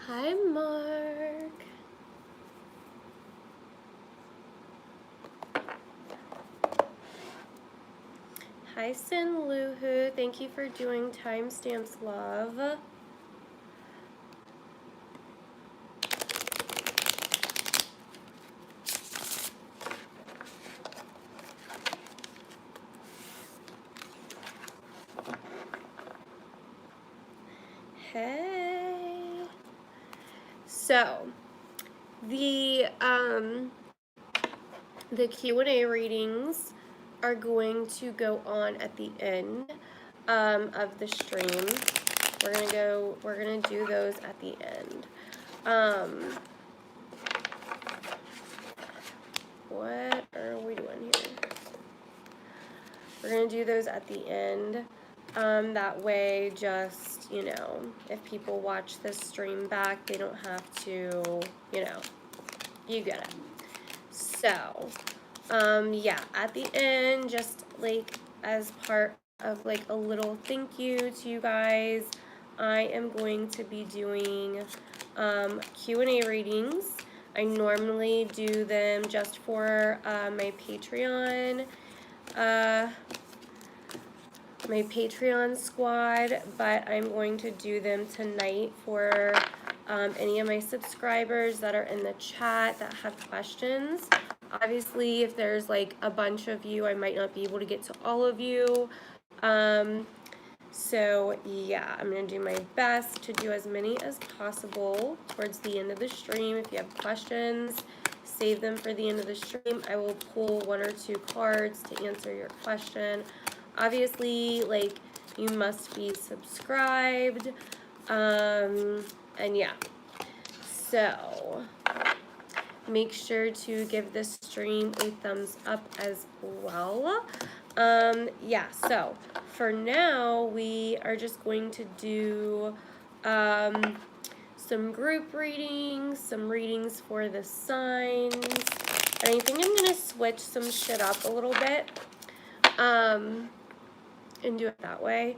Hi, Mark. Hi, Sin Luhu. Thank you for doing timestamps, love. Hey. So, the Q&A readings are going to go on at the end of the stream. We're gonna do those at the end. What are we doing here? We're gonna do those at the end. That way, just, you know, if people watch this stream back, they don't have to, you know, you get it. So, yeah, at the end, just like as part of like a little thank you to you guys, I am going to be doing Q&A readings. I normally do them just for my Patreon squad, but I'm going to do them tonight for any of my subscribers that are in the chat that have questions. Obviously, if there's like a bunch of you, I might not be able to get to all of you. So yeah, I'm going to do my best to do as many as possible towards the end of the stream. If you have questions, save them for the end of the stream. I will pull 1 or 2 cards to answer your question. Obviously, like, you must be subscribed. And yeah. So, make sure to give this stream a thumbs up as well. Yeah, so for now, we are just going to do some group readings, some readings for the signs. And I think I'm going to switch some shit up a little bit and do it that way.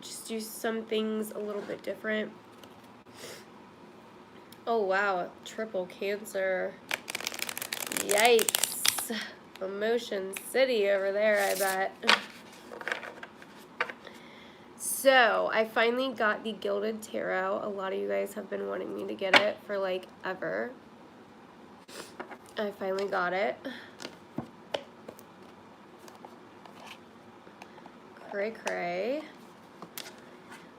Just do some things a little bit different. Oh wow, triple Cancer. Yikes. Emotion City over there, I bet. So, I finally got the Gilded Tarot. A lot of you guys have been wanting me to get it for like ever. I finally got it. Cray cray.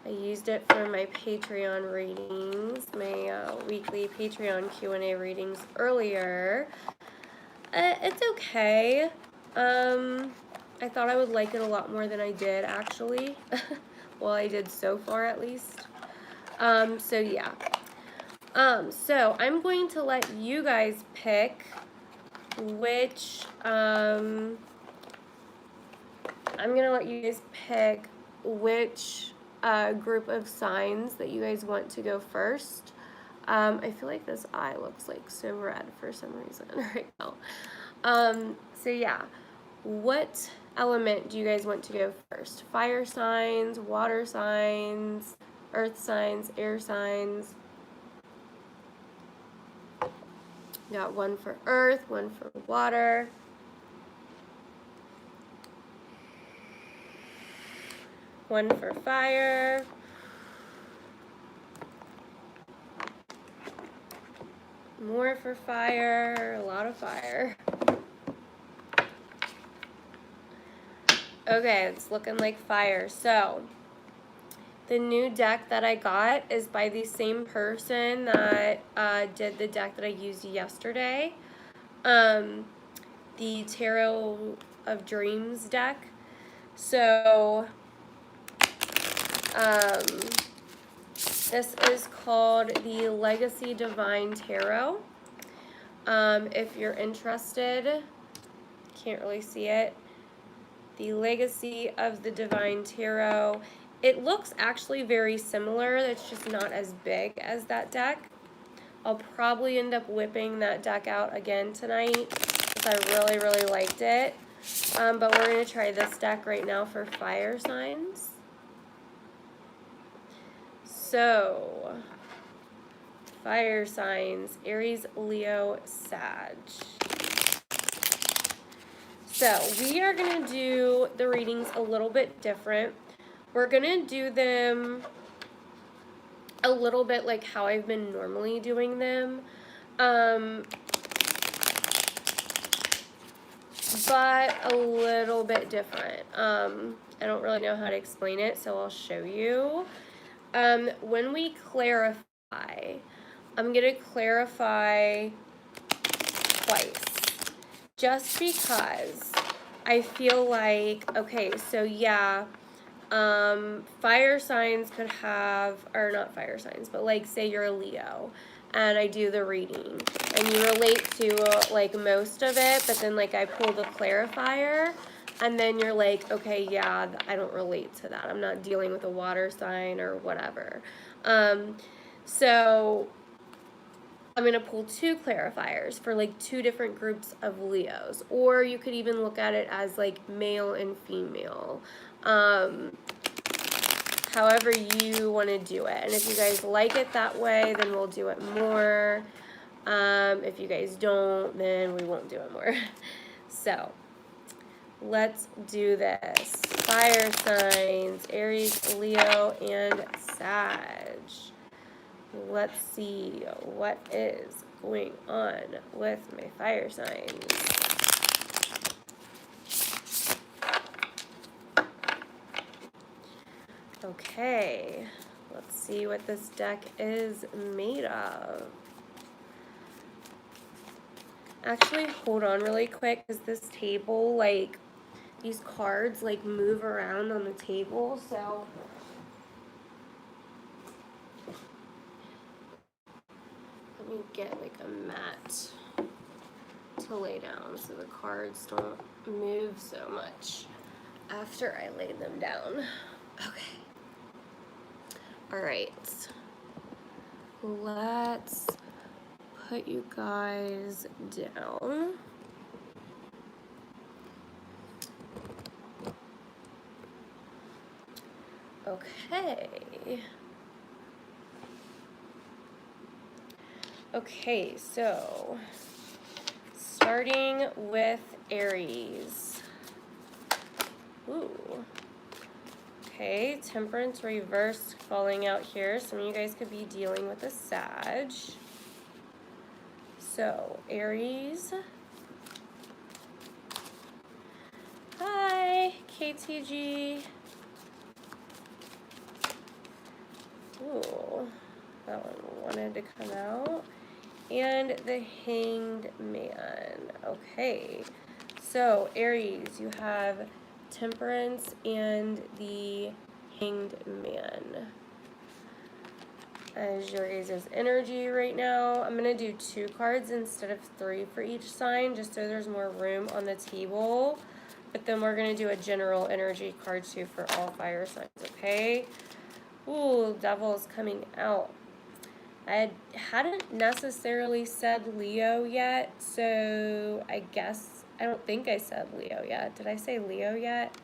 I used it for my Patreon readings, my weekly Patreon Q&A readings earlier. It's okay. I thought I would like it a lot more than I did, actually. Well, I did so far, at least. So yeah. So I'm going to let you guys pick which, I'm gonna let you guys pick which group of signs that you guys want to go first. I feel like this eye looks like so red for some reason right now. So yeah, what element do you guys want to go first? Fire signs, water signs, earth signs, air signs? Got 1 for earth, 1 for water. One for fire. More for fire, a lot of fire. Okay, it's looking like fire. So, the new deck that I got is by the same person that did the deck that I used yesterday. The Tarot of Dreams deck. So, this is called the Legacy Divine Tarot. If you're interested, can't really see it. The Legacy of the Divine Tarot. It looks actually very similar. It's just not as big as that deck. I'll probably end up whipping that deck out again tonight because I really, really liked it. But we're going to try this deck right now for fire signs. So, fire signs, Aries, Leo, Sag. So we are going to do the readings a little bit different. We're going to do them a little bit like how I've been normally doing them. But a little bit different. I don't really know how to explain it, so I'll show you. When we clarify, I'm going to clarify twice. Just because I feel like, okay, so yeah, fire signs could have, or not fire signs, but like say you're a Leo and I do the reading and you relate to like most of it, but then like I pull the clarifier and then you're like, okay, yeah, I don't relate to that. I'm not dealing with a water sign or whatever. So I'm going to pull two clarifiers for like two different groups of Leos, or you could even look at it as like male and female. However you want to do it. And if you guys like it that way, then we'll do it more. If you guys don't, then we won't do it more. So let's do this. Fire signs, Aries, Leo, and Sag. Let's see what is going on with my fire signs. Okay, let's see what this deck is made of. Actually, hold on really quick, because this table, like, these cards, like, move around on the table, so let me get, like, a mat to lay down so the cards don't move so much after I lay them down. Okay. All right. Let's put you guys down. Okay. Okay, so starting with Aries. Ooh. Okay, Temperance reversed falling out here. Some of you guys could be dealing with a Sag. So, Aries. Hi, KTG. Ooh, that one wanted to come out. And the Hanged Man. Okay, so Aries, you have Temperance and the Hanged Man as your guys' energy right now. I'm going to do 2 cards instead of 3 for each sign, just so there's more room on the table. But then we're going to do a general energy card too for all fire signs, okay? Ooh, Devil is coming out. I hadn't necessarily said Leo yet, so I guess, I don't think I said Leo yet. Did I say Leo yet?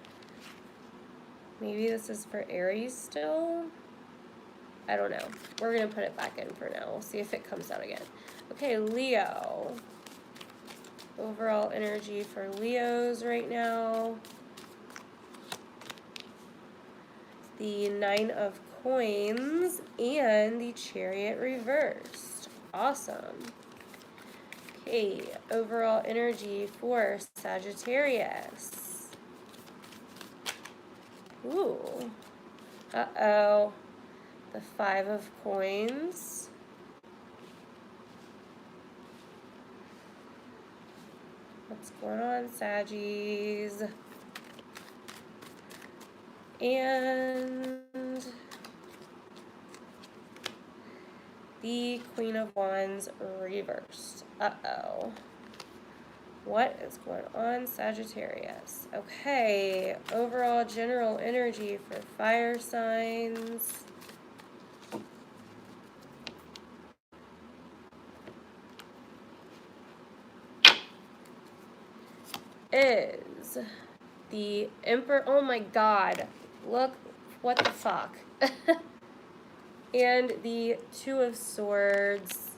Maybe this is for Aries still? I don't know. We're going to put it back in for now. We'll see if it comes out again. Okay, Leo. Overall energy for Leos right now. The 9 of Coins and the Chariot reversed. Awesome. Okay, overall energy for Sagittarius. Ooh. Uh-oh. The 5 of Coins. What's going on, Saggies? And the Queen of Wands reversed. Uh-oh. What is going on, Sagittarius? Okay, overall general energy for fire signs. Is the Emperor, oh my god, look, what the fuck. and the Two of Swords.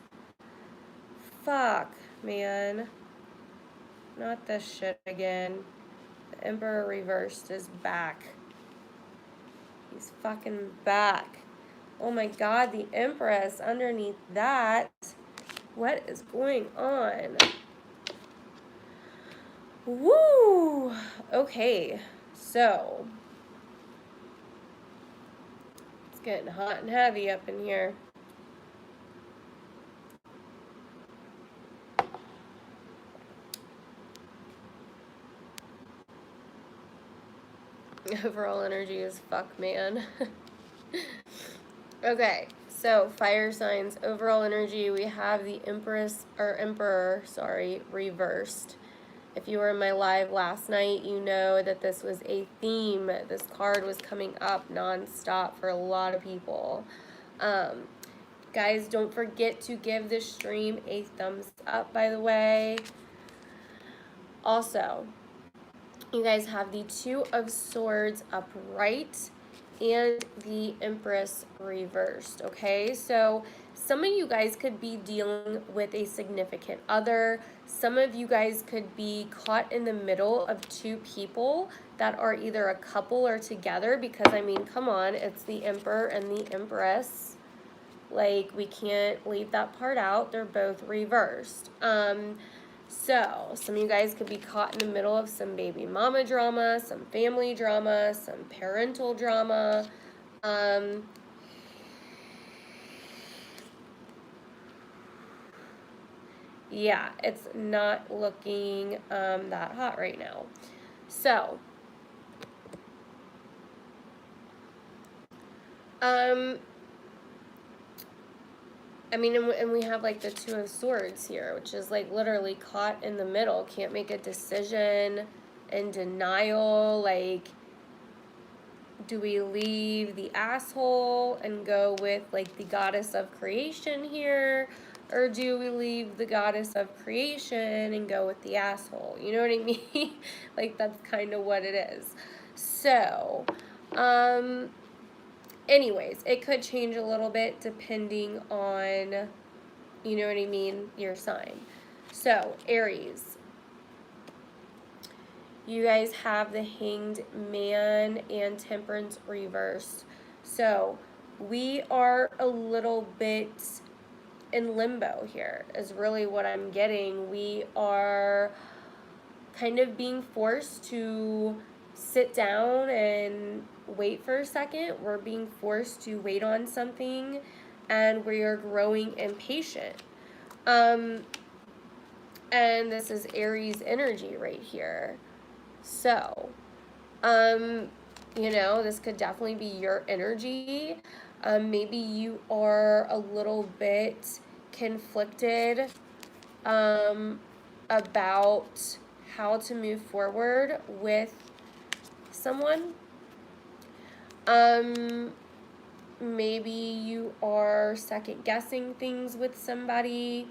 Fuck, man. Not this shit again. The Emperor reversed is back. He's fucking back. Oh my god, the Empress underneath that. What is going on? Woo! Okay, so it's getting hot and heavy up in here. Overall energy is fuck, man. Okay, so fire signs, overall energy, we have the Emperor, reversed. If you were in my live last night, you know that this was a theme. This card was coming up non-stop for a lot of people. Guys, don't forget to give this stream a thumbs up, by the way. Also, you guys have the Two of Swords upright and the Empress reversed, okay? So some of you guys could be dealing with a significant other. Some of you guys could be caught in the middle of two people that are either a couple or together, because, I mean, come on, it's the Emperor and the Empress. Like, we can't leave that part out. They're both reversed. So, some of you guys could be caught in the middle of some baby mama drama, some family drama, some parental drama. Yeah, it's not looking that hot right now. So, I mean, and we have, like, the Two of Swords here, which is, like, literally caught in the middle. Can't make a decision, in denial. Like, do we leave the asshole and go with, like, the goddess of creation here? Or do we leave the goddess of creation and go with the asshole? You know what I mean? Like, that's kind of what it is. So, anyways, it could change a little bit depending on, you know what I mean, your sign. So, Aries, you guys have the Hanged Man and Temperance reversed. So, we are a little bit in limbo here, is really what I'm getting. We are kind of being forced to sit down and wait for a second. We're being forced to wait on something, and we are growing impatient. And this is Aries energy right here. So, you know, this could definitely be your energy. Maybe you are a little bit conflicted about how to move forward with someone. Maybe you are second guessing things with somebody.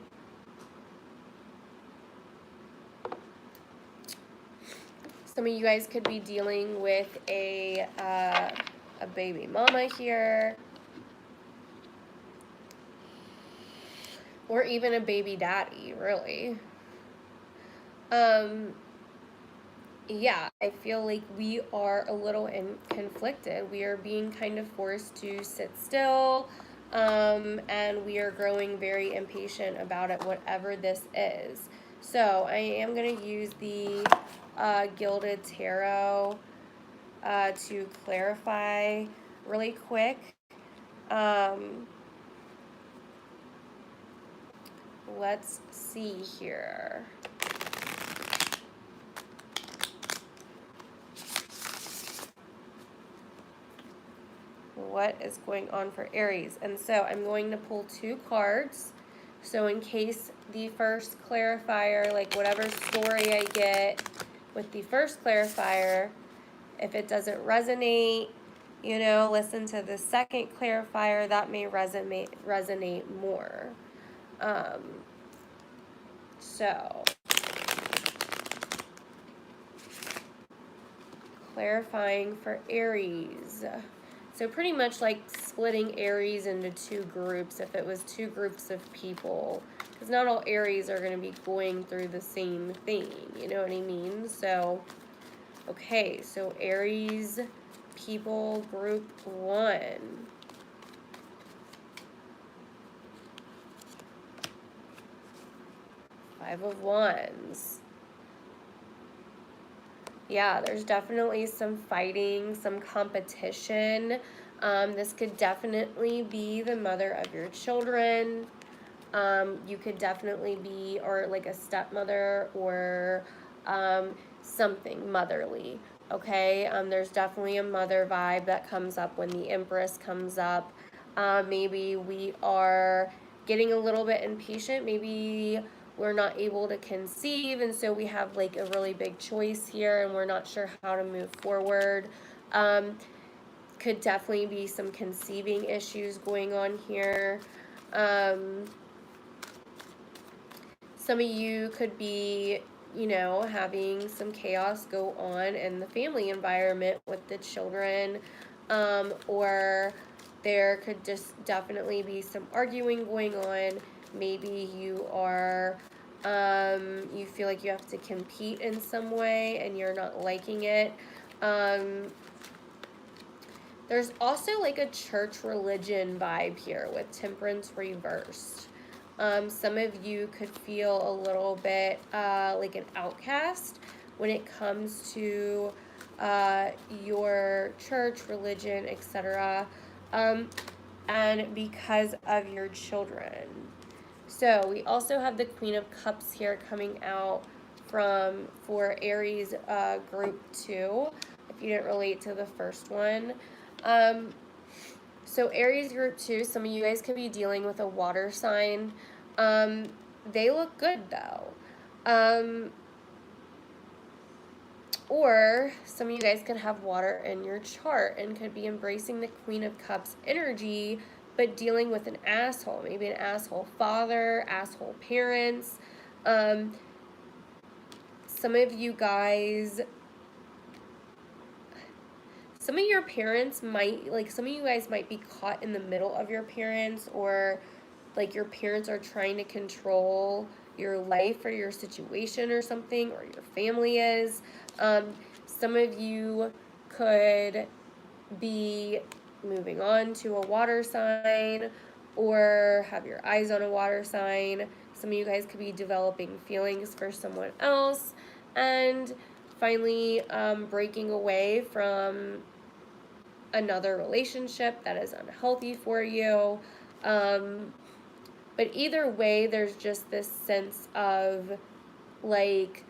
Some of you guys could be dealing with a baby mama here, or even a baby daddy, really. Yeah, I feel like we are a little conflicted. We are being kind of forced to sit still, and we are growing very impatient about it, whatever this is. So I am going to use the Gilded Tarot to clarify really quick. Let's see here. What is going on for Aries? And so I'm going to pull two cards. So in case the first clarifier, like whatever story I get with the first clarifier, if it doesn't resonate, you know, listen to the second clarifier, that may resonate more. So clarifying for Aries. So pretty much like splitting Aries into two groups if it was two groups of people. Because not all Aries are going to be going through the same thing. You know what I mean? So, okay. So, Aries people group 1. Five of Wands. Yeah, there's definitely some fighting, some competition. This could definitely be the mother of your children. You could definitely be, or like a stepmother, or something motherly. Okay, there's definitely a mother vibe that comes up when the Empress comes up. Maybe we are getting a little bit impatient. Maybe we're not able to conceive, and so we have like a really big choice here, and we're not sure how to move forward. Could definitely be some conceiving issues going on here. Some of you could be, you know, having some chaos go on in the family environment with the children, or there could just definitely be some arguing going on. Maybe you are, you feel like you have to compete in some way and you're not liking it. There's also like a church religion vibe here with Temperance reversed. Some of you could feel a little bit like an outcast when it comes to your church, religion, etc. And because of your children. So we also have the Queen of Cups here coming out for Aries group 2, if you didn't relate to the first one. So Aries group 2, some of you guys could be dealing with a water sign. They look good though. Or some of you guys could have water in your chart and could be embracing the Queen of Cups energy, but dealing with an asshole, maybe an asshole father, asshole parents. Some of you guys, some of your parents might, like some of you guys might be caught in the middle of your parents, or like your parents are trying to control your life or your situation or something, or your family is. Some of you could be moving on to a water sign or have your eyes on a water sign. Some of you guys could be developing feelings for someone else. And finally, breaking away from another relationship that is unhealthy for you. But either way, there's just this sense of like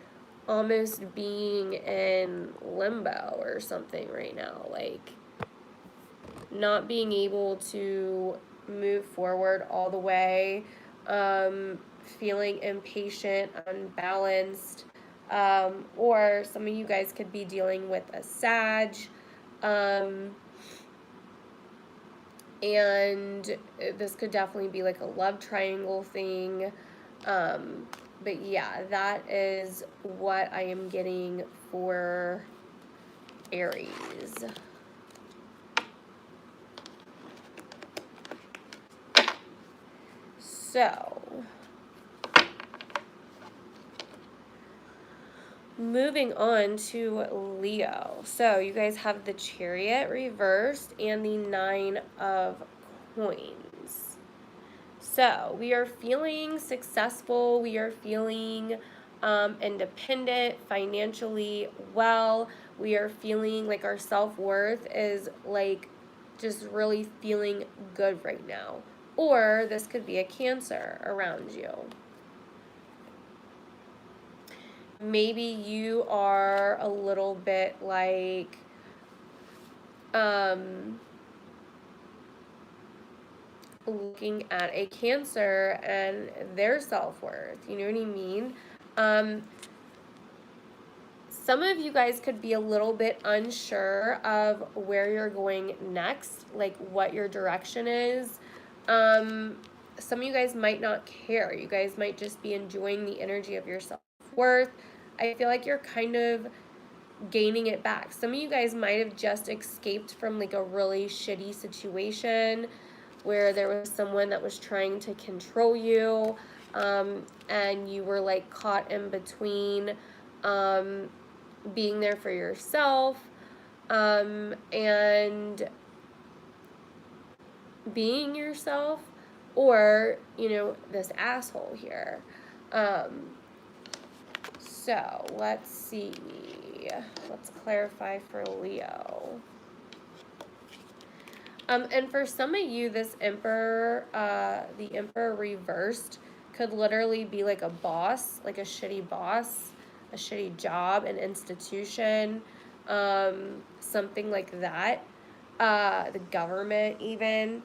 almost being in limbo or something right now, like not being able to move forward all the way, feeling impatient, unbalanced, or some of you guys could be dealing with a Sag, and this could definitely be like a love triangle thing. But yeah, that is what I am getting for Aries. So, moving on to Leo. So, you guys have the Chariot reversed and the 9 of Coins. So, we are feeling successful. We are feeling independent, financially well. We are feeling like our self-worth is like just really feeling good right now. Or this could be a Cancer around you. Maybe you are a little bit like looking at a Cancer and their self-worth, you know what I mean? Some of you guys could be a little bit unsure of where you're going next, like what your direction is. Some of you guys might not care. You guys might just be enjoying the energy of your self-worth. I feel like you're kind of gaining it back. Some of you guys might have just escaped from like a really shitty situation where there was someone that was trying to control you, and you were like caught in between being there for yourself and being yourself, or, you know, this asshole here. So let's see. Let's clarify for Leo. And for some of you, this Emperor, the Emperor reversed, could literally be like a boss, like a shitty boss, a shitty job, an institution, something like that. The government even.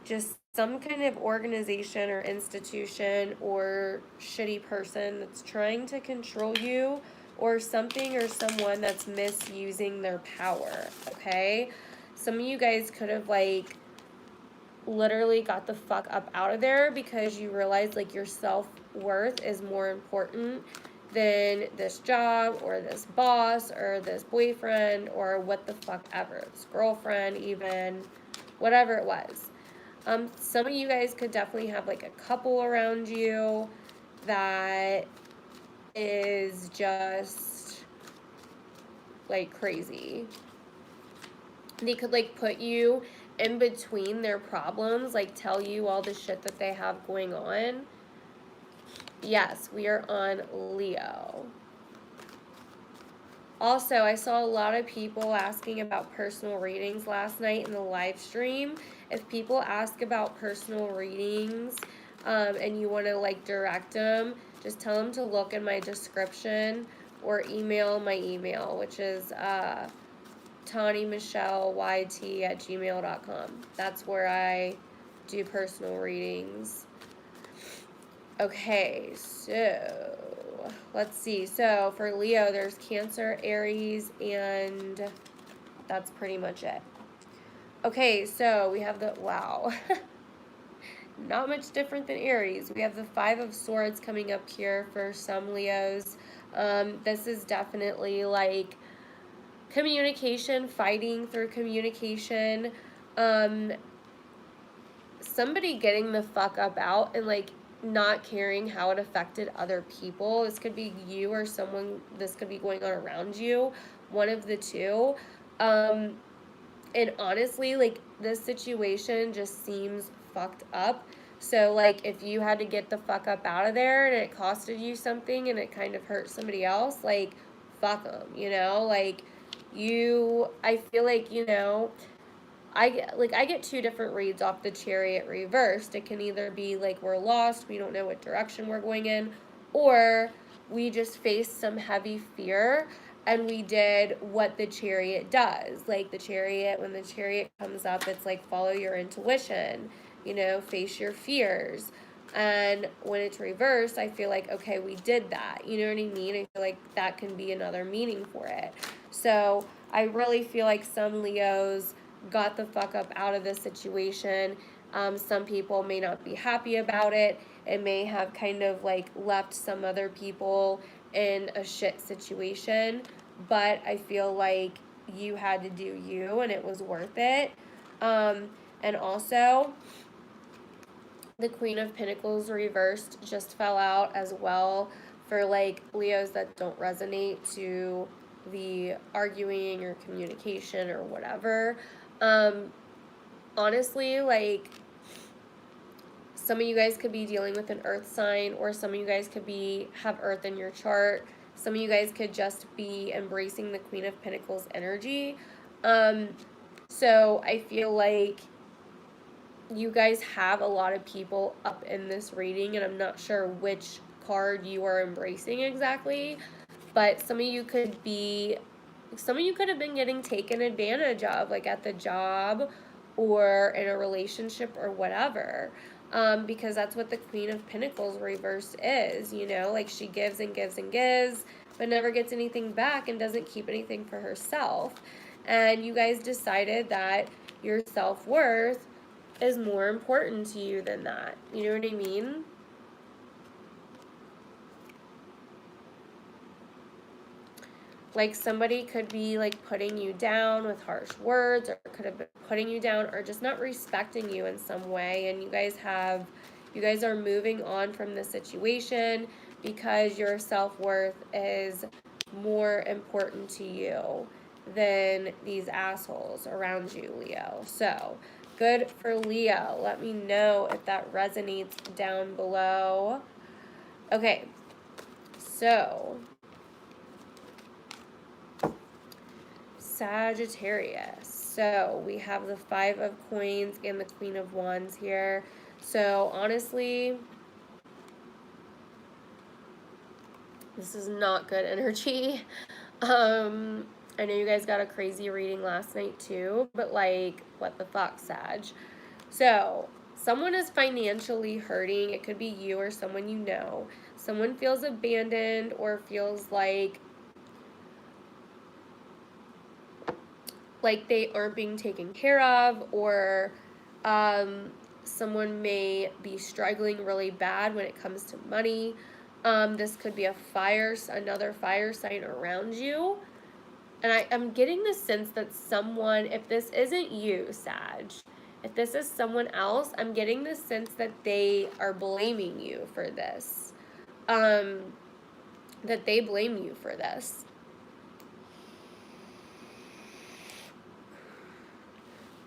Just some kind of organization or institution or shitty person that's trying to control you, or something or someone that's misusing their power, okay? Some of you guys could have like literally got the fuck up out of there because you realized like your self-worth is more important than this job or this boss or this boyfriend or what the fuck ever, this girlfriend even, whatever it was. Some of you guys could definitely have like a couple around you that is just like crazy. They could like put you in between their problems, like tell you all the shit that they have going on. Yes, we are on Leo. Also, I saw a lot of people asking about personal readings last night in the live stream. If people ask about personal readings and you want to like direct them, just tell them to look in my description or email my email, which is TawnyMichelleYT@gmail.com. That's where I do personal readings. Okay, so let's see. So for Leo, there's Cancer, Aries, and that's pretty much it. Okay, so we have the, wow, not much different than Aries. We have the Five of Swords coming up here for some Leos. This is definitely like communication, fighting through communication, somebody getting the fuck up out and like not caring how it affected other people. This could be you or someone, this could be going on around you, one of the two. And honestly, like, this situation just seems fucked up. So, like, if you had to get the fuck up out of there and it costed you something and it kind of hurt somebody else, like, fuck them, you know? Like, I feel like, you know, I get two different reads off the Chariot reversed. It can either be like we're lost, we don't know what direction we're going in, or we just faced some heavy fear and we did what the Chariot does. Like the Chariot, when the Chariot comes up, it's like follow your intuition, you know, face your fears. And when it's reversed, I feel like, okay, we did that. You know what I mean? I feel like that can be another meaning for it. So I really feel like some Leos got the fuck up out of this situation. Some people may not be happy about it. It may have kind of like left some other people in a shit situation, but I feel like you had to do you and it was worth it. And also, the Queen of Pentacles reversed just fell out as well for like Leos that don't resonate to the arguing or communication or whatever. Honestly, like, some of you guys could be dealing with an earth sign, or some of you guys could have earth in your chart. Some of you guys could just be embracing the Queen of Pentacles energy. So I feel like you guys have a lot of people up in this reading, and I'm not sure which card you are embracing exactly, but some of you could have been getting taken advantage of, like at the job or in a relationship or whatever, because that's what the Queen of Pentacles reversed is, you know, like she gives and gives and gives, but never gets anything back and doesn't keep anything for herself. And you guys decided that your self-worth is more important to you than that. You know what I mean? Like somebody could be like putting you down with harsh words, or could have been putting you down, or just not respecting you in some way. And you guys are moving on from the situation because your self-worth is more important to you than these assholes around you, Leo. So good for Leo. Let me know if that resonates down below. Okay, so Sagittarius. So we have the Five of Coins and the Queen of Wands here. So honestly, this is not good energy. I know you guys got a crazy reading last night too, but like, what the fuck, Sag? So someone is financially hurting. It could be you or someone you know. Someone feels abandoned or feels like they aren't being taken care of, or someone may be struggling really bad when it comes to money. This could be another fire sign around you. And I'm getting the sense that someone, if this isn't you, Sag, if this is someone else, I'm getting the sense that they are blaming you for this. That they blame you for this.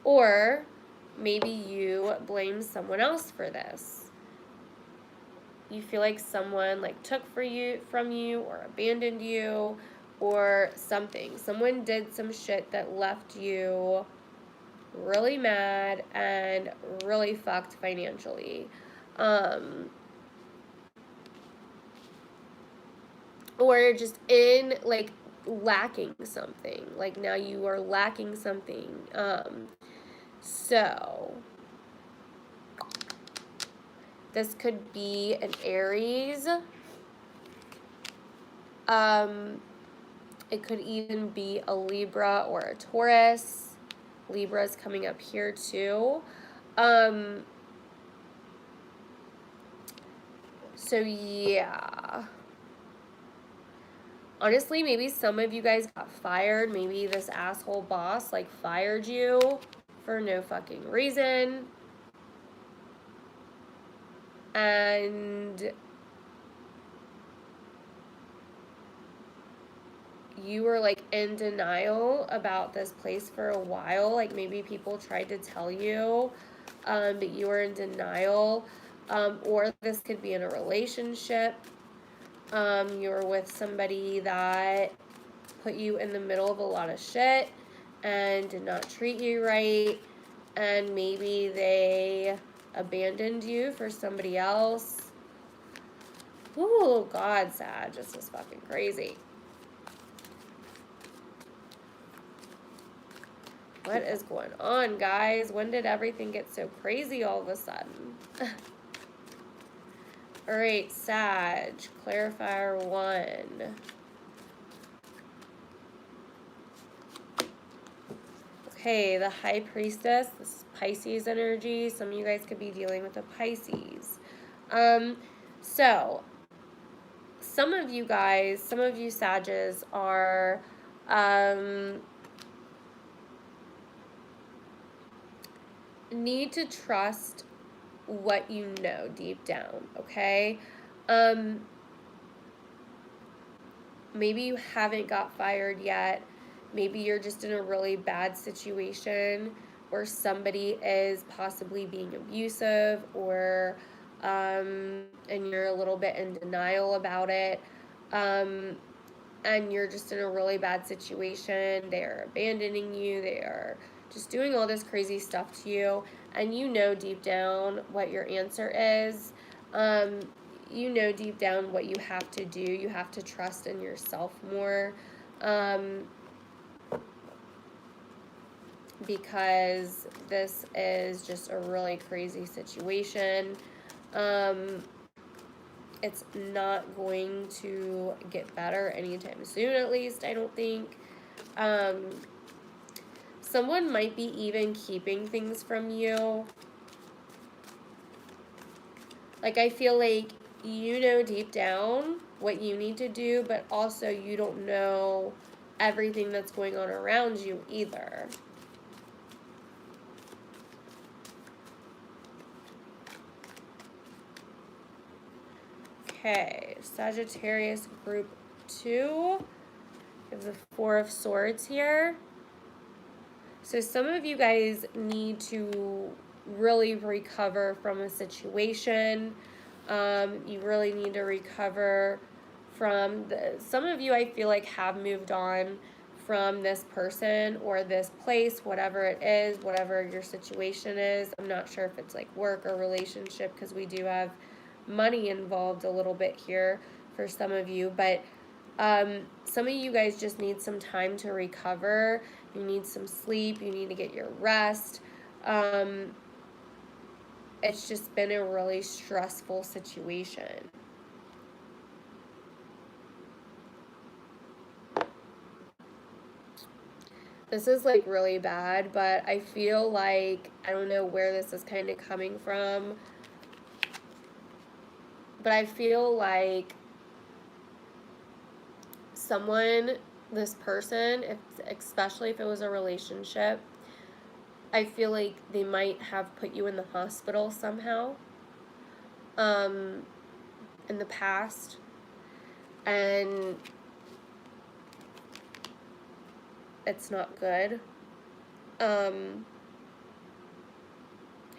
Or maybe you blame someone else for this. You feel like someone took from you or abandoned you or something. Someone did some shit that left you really mad and really fucked financially. Or just in lacking something. Like now you are lacking something. So this could be an Aries. It could even be a Libra or a Taurus. Libra is coming up here too. So yeah. Honestly, maybe some of you guys got fired. Maybe this asshole boss fired you for no fucking reason. And you were in denial about this place for a while. Maybe people tried to tell you, but you were in denial. Or this could be in a relationship. You were with somebody that put you in the middle of a lot of shit and did not treat you right. And maybe they abandoned you for somebody else. Ooh, God, Sag, this is fucking crazy. What is going on, guys? When did everything get so crazy all of a sudden? All right, Sag, clarifier 1. Okay, the High Priestess, this is Pisces energy. Some of you guys could be dealing with a Pisces. So, some of you Sages are, need to trust what you know deep down, okay? Maybe you haven't got fired yet. Maybe you're just in a really bad situation where somebody is possibly being abusive, or and you're a little bit in denial about it. And you're just in a really bad situation. They're abandoning you. They are just doing all this crazy stuff to you. And you know deep down what your answer is. You know deep down what you have to do. You have to trust in yourself more. Because this is just a really crazy situation. It's not going to get better anytime soon, at least, I don't think. Someone might be even keeping things from you. I feel like you know deep down what you need to do, but also you don't know everything that's going on around you either. Okay, Sagittarius group 2. We have the Four of Swords here. So some of you guys need to really recover from a situation. You really need to recover from some of you, I feel like, have moved on from this person or this place, whatever it is, whatever your situation is. I'm not sure if it's like work or relationship, because we do have money involved a little bit here for some of you, but some of you guys just need some time to recover. You need some sleep. You need to get your rest. It's just been a really stressful situation. This is like really bad, but I feel like, I don't know where this is kind of coming from, but I feel like someone, this person, especially if it was a relationship, I feel like they might have put you in the hospital somehow in the past, and it's not good.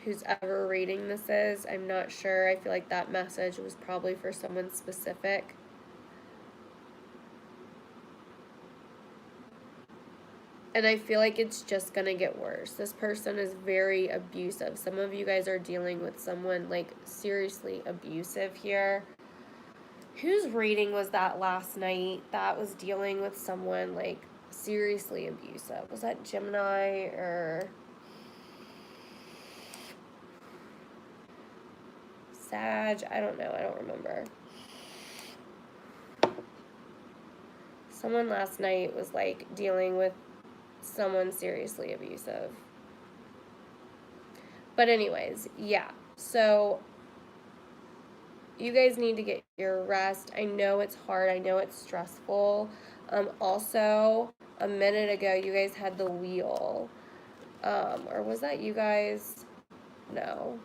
Who's ever reading this is, I'm not sure. I feel like that message was probably for someone specific. And I feel like it's just gonna get worse. This person is very abusive. Some of you guys are dealing with someone like seriously abusive here. Whose reading was that last night that was dealing with someone like seriously abusive? Was that Gemini or Sag? I don't know. I don't remember. Someone last night was like dealing with someone seriously abusive. But anyways, yeah. So you guys need to get your rest. I know it's hard. I know it's stressful. Also, a minute ago, you guys had the Wheel. Or was that you guys? No.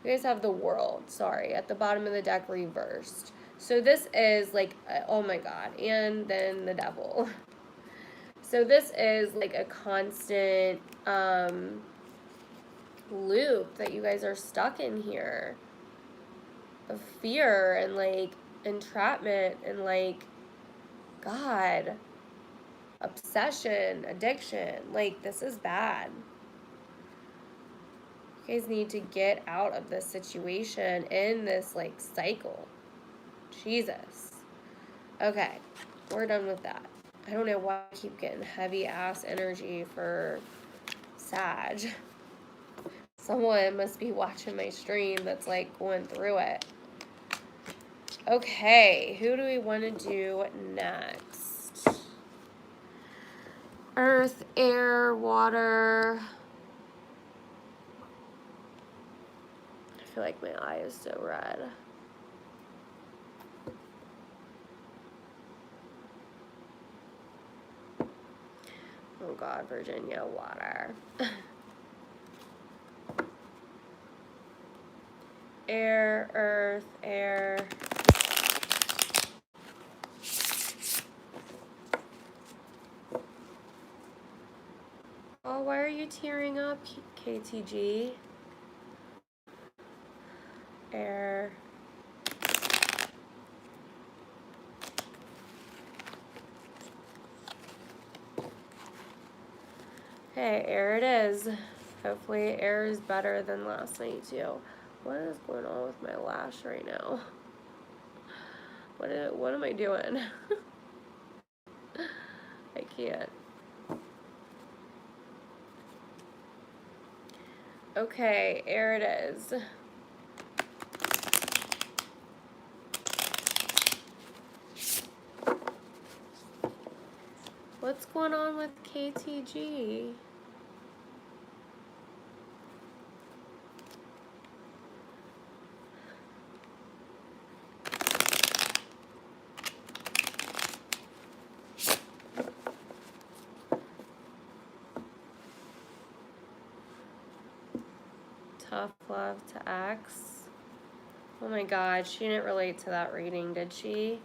You guys have the World, sorry, at the bottom of the deck reversed. So this is like, oh my God, and then the Devil. So this is like a constant loop that you guys are stuck in here of fear and like entrapment and like, God, obsession, addiction. Like, this is bad. You guys need to get out of this situation in this like cycle. Jesus. Okay, we're done with that. I don't know why I keep getting heavy ass energy for Sag. Someone must be watching my stream that's like going through it. Okay, who do we want to do next? Earth, air, water. I feel like my eye is so red. Oh God, Virginia, water. Air, earth, air. Oh, why are you tearing up, KTG? Air. Okay, air it is. Hopefully air is better than last night too. What is going on with my lash right now? What am I doing? I can't. Okay, air it is. What's going on with KTG? Tough love to X. Oh my God, she didn't relate to that reading, did she?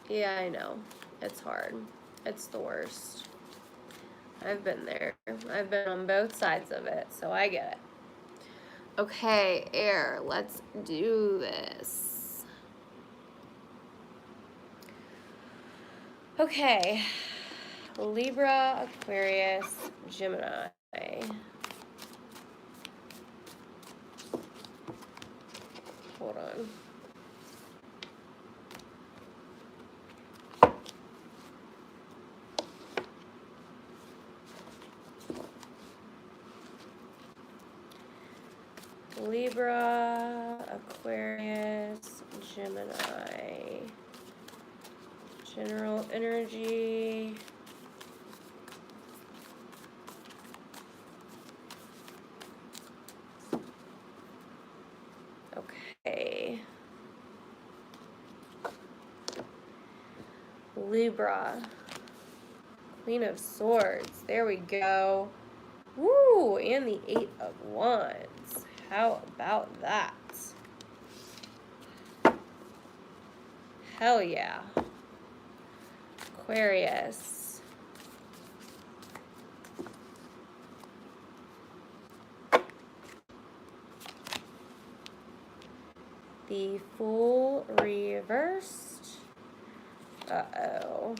Yeah, I know. It's hard. It's the worst. I've been there. I've been on both sides of it, so I get it. Okay, air, let's do this. Okay. Libra, Aquarius, Gemini. Hold on. Libra, Aquarius, Gemini. General energy. Okay. Libra. Queen of Swords. There we go. Woo! And the Eight of Wands. How about that? Hell yeah. Aquarius. The Fool reversed. Uh-oh.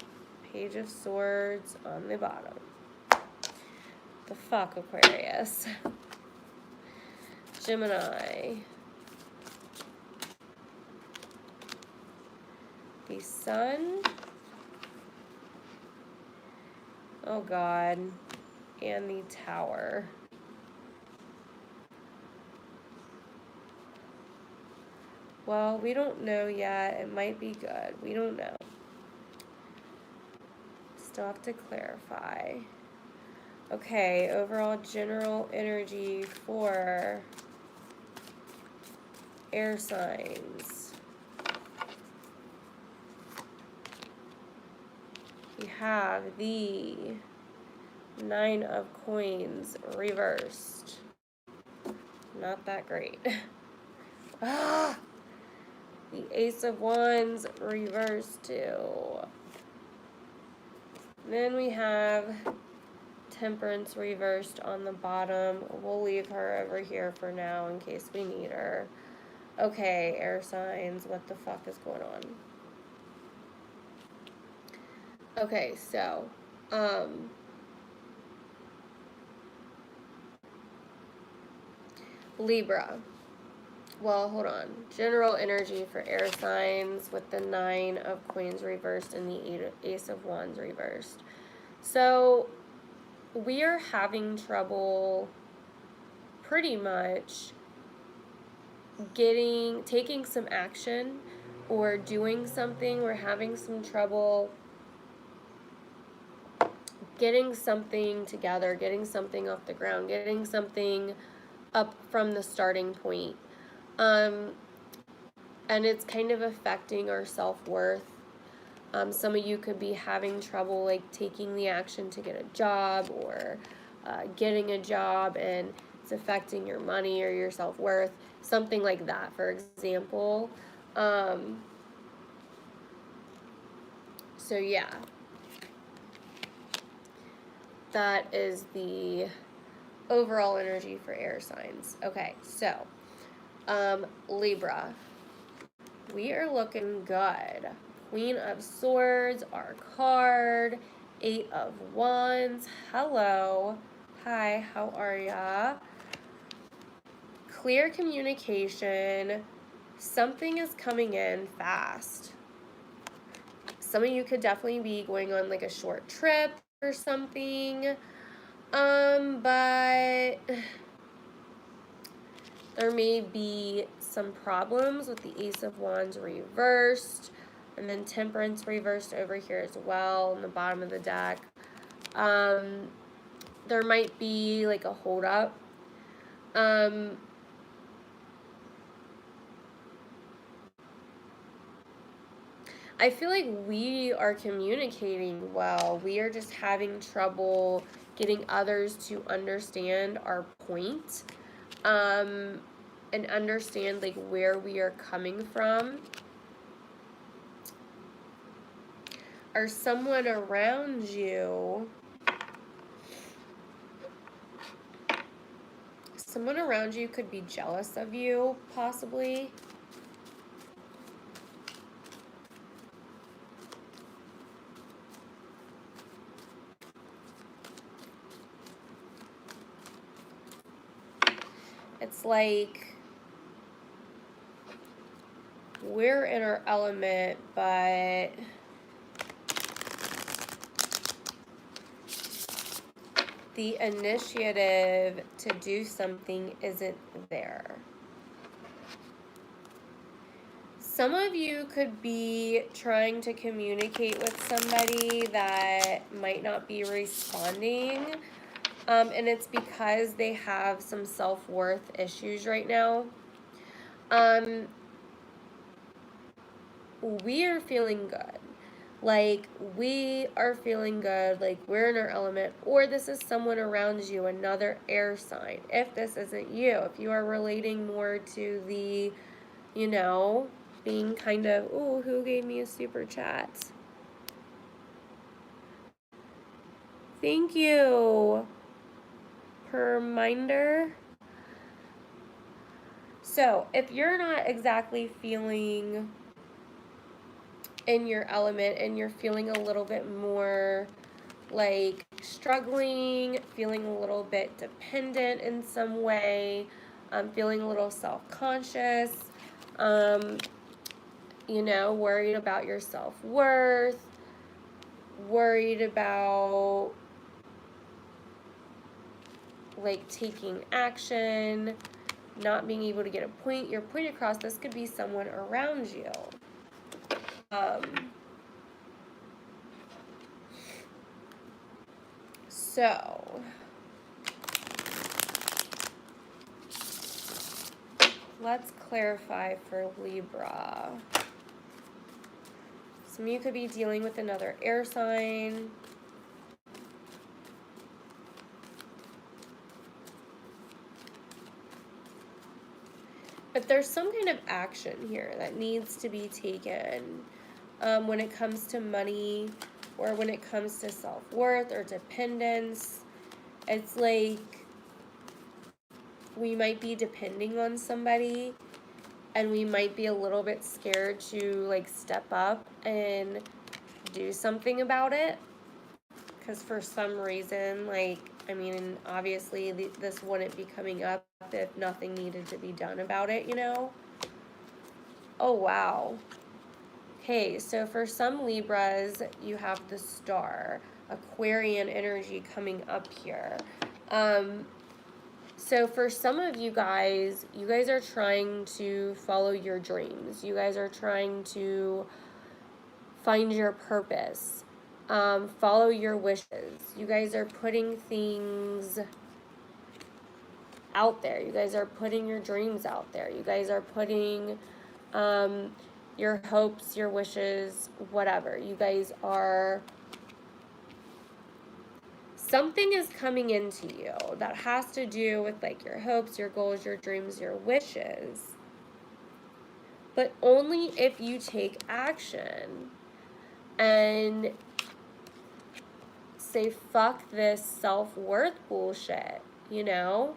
Page of Swords on the bottom. The fuck, Aquarius. Gemini. The Sun. Oh God. And the Tower. Well, we don't know yet. It might be good. We don't know. Still have to clarify. Okay, overall general energy for air signs. We have the Nine of Coins reversed. Not that great. Ah! The Ace of Wands reversed too. Then we have Temperance reversed on the bottom. We'll leave her over here for now in case we need her. Okay, air signs, what the fuck is going on? Okay, so, Libra. Well, hold on. General energy for air signs with the Nine of Coins reversed and the Ace of Wands reversed. So, we are having trouble pretty much taking some action or doing something. We're having some trouble getting something together, getting something off the ground, getting something up from the starting point. And it's kind of affecting our self-worth. Some of you could be having trouble like taking the action to get a job or getting a job, and it's affecting your money or your self-worth, something like that, for example. So yeah, that is the overall energy for air signs. Okay, so Libra, we are looking good. Queen of Swords, our card. Eight of Wands. Hello. Hi, how are ya? Clear communication. Something is coming in fast. Some of you could definitely be going on like a short trip or something. But there may be some problems with the Ace of Wands reversed, and then Temperance reversed over here as well in the bottom of the deck. There might be like a holdup. I feel like we are communicating well. We are just having trouble getting others to understand our point, and understand like where we are coming from. Or someone around you, could be jealous of you, possibly. It's like we're in our element, but the initiative to do something isn't there. Some of you could be trying to communicate with somebody that might not be responding, and it's because they have some self-worth issues right now. We are feeling good. Like, we are feeling good, like we're in our element, or this is someone around you, another air sign. If this isn't you, if you are relating more to the, you know, being kind of, ooh, who gave me a super chat? Thank you, Perminder. So, if you're not exactly feeling in your element and you're feeling a little bit more like struggling, feeling a little bit dependent in some way, feeling a little self-conscious, you know, worried about your self-worth, worried about like taking action, not being able to get your point across. This could be someone around you. So let's clarify for Libra. Some of you could be dealing with another air sign. But there's some kind of action here that needs to be taken when it comes to money, or when it comes to self-worth or dependence. It's like we might be depending on somebody and we might be a little bit scared to like step up and do something about it, because for some reason, like, I mean, obviously this wouldn't be coming up if nothing needed to be done about it, you know? Oh, wow. Okay, so for some Libras, you have the star, Aquarian energy coming up here. So for some of you guys are trying to follow your dreams. You guys are trying to find your purpose, follow your wishes. You guys are putting things out there. You guys are putting your dreams out there. You guys are putting your hopes, your wishes, whatever. You guys are, something is coming into you that has to do with like your hopes, your goals, your dreams, your wishes. But only if you take action and say, fuck this self-worth bullshit, you know?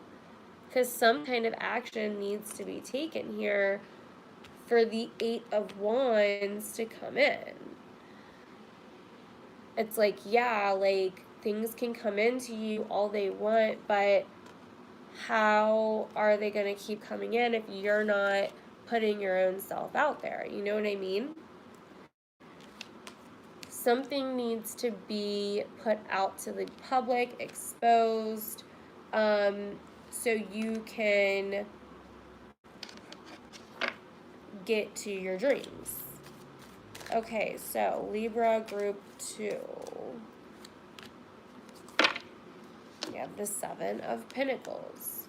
Because some kind of action needs to be taken here for the 8 of Wands to come in. It's like, yeah, like, things can come into you all they want, but how are they going to keep coming in if you're not putting your own self out there? You know what I mean? Something needs to be put out to the public, exposed, so you can get to your dreams. Okay, so Libra group 2. We have the 7 of Pentacles.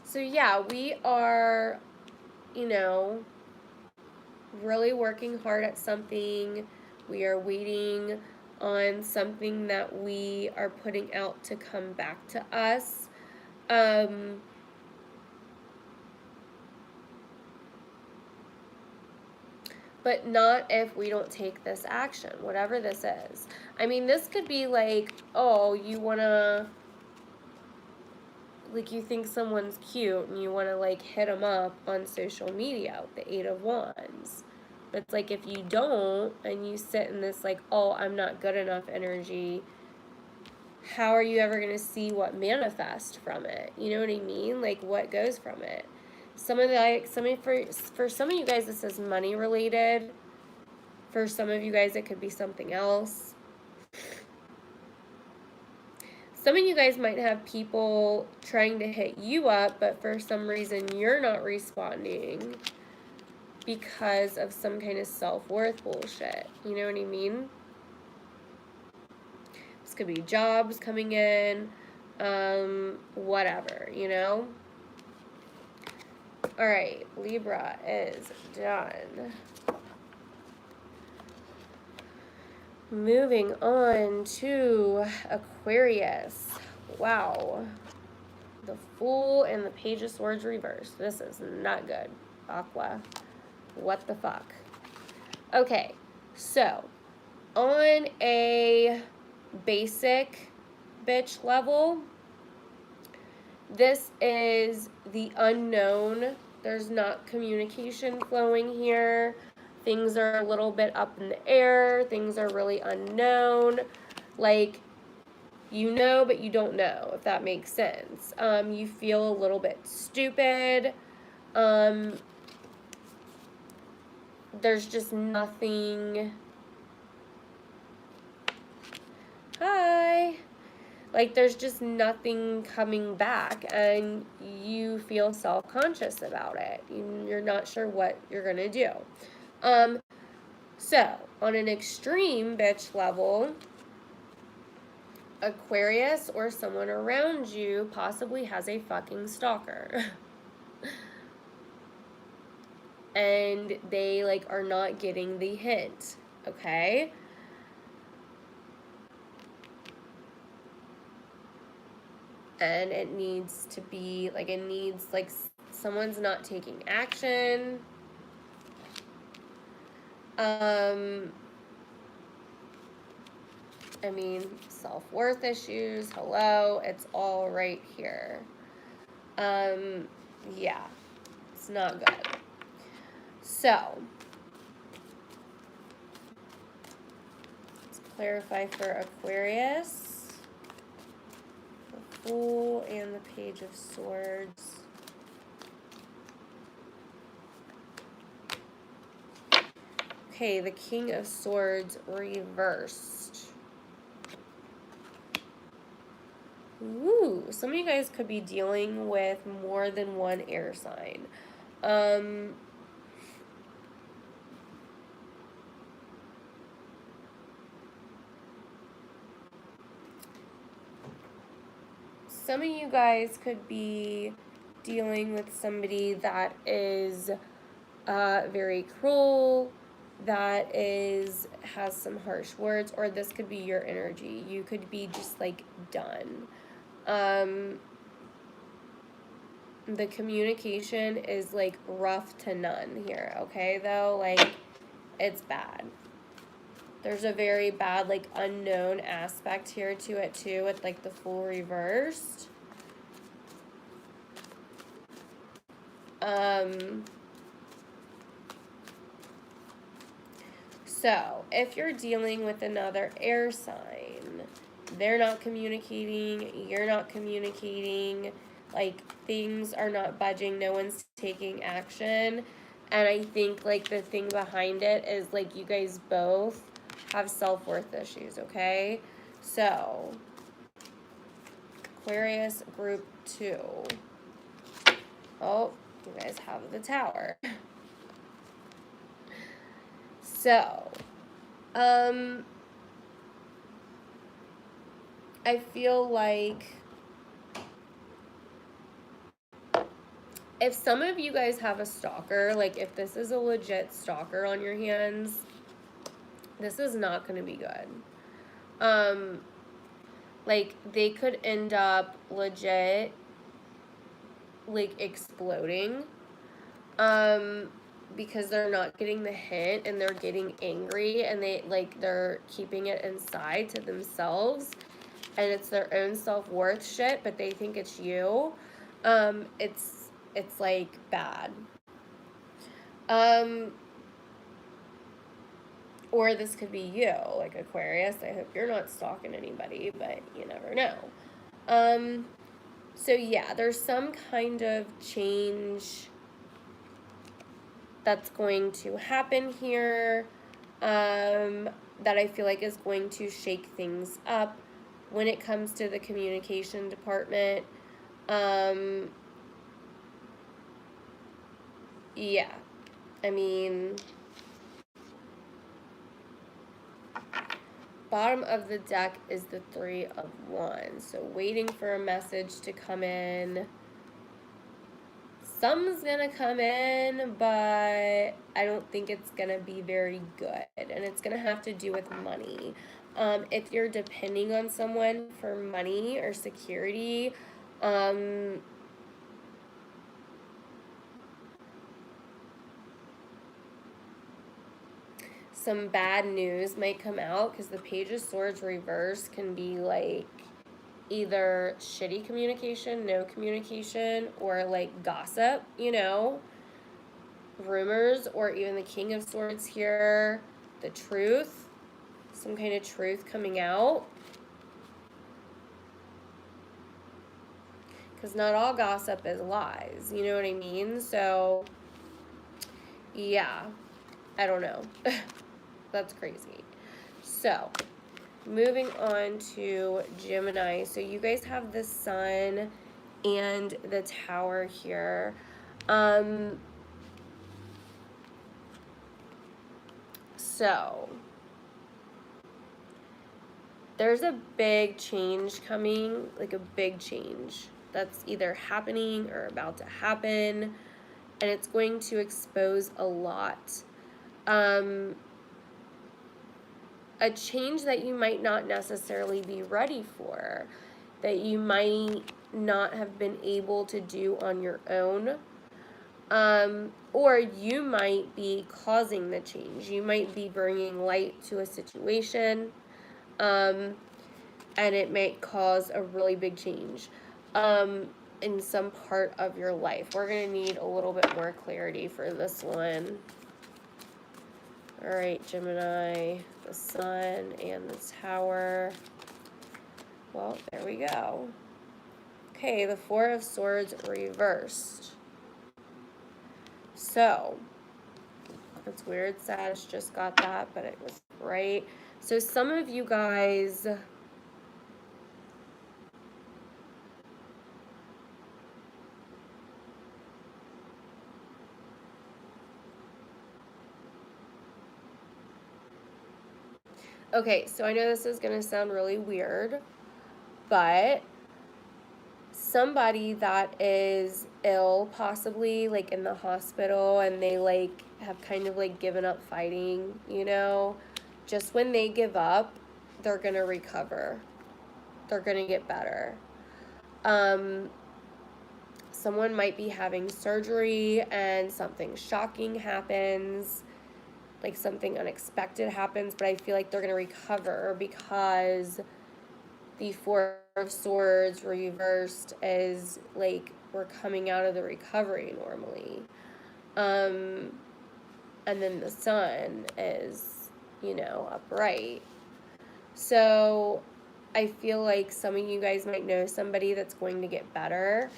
So yeah, we are, you know, really working hard at something. We are waiting on something that we are putting out to come back to us. But not if we don't take this action, whatever this is. I mean, this could be like, oh, you want to, like, you think someone's cute and you want to, like, hit them up on social media with the 8 of Wands. But it's like, if you don't and you sit in this, like, oh, I'm not good enough energy, how are you ever going to see what manifests from it? You know what I mean? Like, what goes from it? For some of you guys, this is money related. For some of you guys, it could be something else. Some of you guys might have people trying to hit you up, but for some reason you're not responding because of some kind of self-worth bullshit. You know what I mean? This could be jobs coming in, whatever, you know? All right, Libra is done. Moving on to Aquarius. Wow. The Fool and the Page of Swords reversed. This is not good. Aqua. What the fuck? Okay, so on a basic bitch level, this is the unknown. There's not communication flowing here. Things are a little bit up in the air. Things are really unknown. Like, you know, but you don't know, if that makes sense. You feel a little bit stupid. There's just nothing. Hi. Like, there's just nothing coming back, and you feel self-conscious about it. You're not sure what you're going to do. So, on an extreme bitch level, Aquarius or someone around you possibly has a fucking stalker. And they, like, are not getting the hint, okay? And it needs to be, like, someone's not taking action. I mean, self-worth issues, hello, it's all right here. Yeah, it's not good. So, let's clarify for Aquarius. The Fool and the Page of Swords. Okay, the King of Swords reversed. Ooh, some of you guys could be dealing with more than one air sign. Some of you guys could be dealing with somebody that is very cruel, that has some harsh words, or this could be your energy. You could be just, like, done. The communication is, like, rough to none here, okay, though? Like, it's bad. There's a very bad, like, unknown aspect here to it, too, with, like, the Fool reversed. So, if you're dealing with another air sign, they're not communicating, you're not communicating, like, things are not budging, no one's taking action, and I think, like, the thing behind it is, like, you guys both have self-worth issues, okay? So, Aquarius group 2. Oh, you guys have the Tower. So, I feel like if some of you guys have a stalker, like if this is a legit stalker on your hands, this is not going to be good. Like they could end up legit like exploding because they're not getting the hint and they're getting angry and they're keeping it inside to themselves and it's their own self-worth shit, but they think it's you. It's like bad. Or this could be you, like Aquarius. I hope you're not stalking anybody, but you never know. So yeah, there's some kind of change that's going to happen here that I feel like is going to shake things up when it comes to the communication department. Yeah, I mean, bottom of the deck is the 3 of Wands. So waiting for a message to come in. Something's gonna come in, but I don't think it's gonna be very good. And it's gonna have to do with money. If you're depending on someone for money or security, some bad news might come out because the Page of Swords reverse can be like either shitty communication, no communication, or like gossip, you know, rumors, or even the King of Swords here, the truth, some kind of truth coming out. Because not all gossip is lies, you know what I mean? So, yeah, I don't know. That's crazy. So, moving on to Gemini. So you guys have the Sun and the Tower here. So there's a big change coming, like a big change that's either happening or about to happen, and it's going to expose a lot. A change that you might not necessarily be ready for, that you might not have been able to do on your own, or you might be causing the change. You might be bringing light to a situation, and it might cause a really big change in some part of your life. We're going to need a little bit more clarity for this one. All right, Gemini, the Sun and the Tower. Well, there we go. Okay, the 4 of Swords reversed. So, that's weird. Sag just got that, but it was right. So some of you guys... Okay, so I know this is going to sound really weird, but somebody that is ill, possibly like in the hospital, and they like have kind of like given up fighting, you know, just when they give up, they're going to recover. They're going to get better. Someone might be having surgery and something shocking happens, like something unexpected happens, but I feel like they're going to recover because the 4 of Swords reversed is like we're coming out of the recovery normally. And then the Sun is, you know, upright. So I feel like some of you guys might know somebody that's going to get better.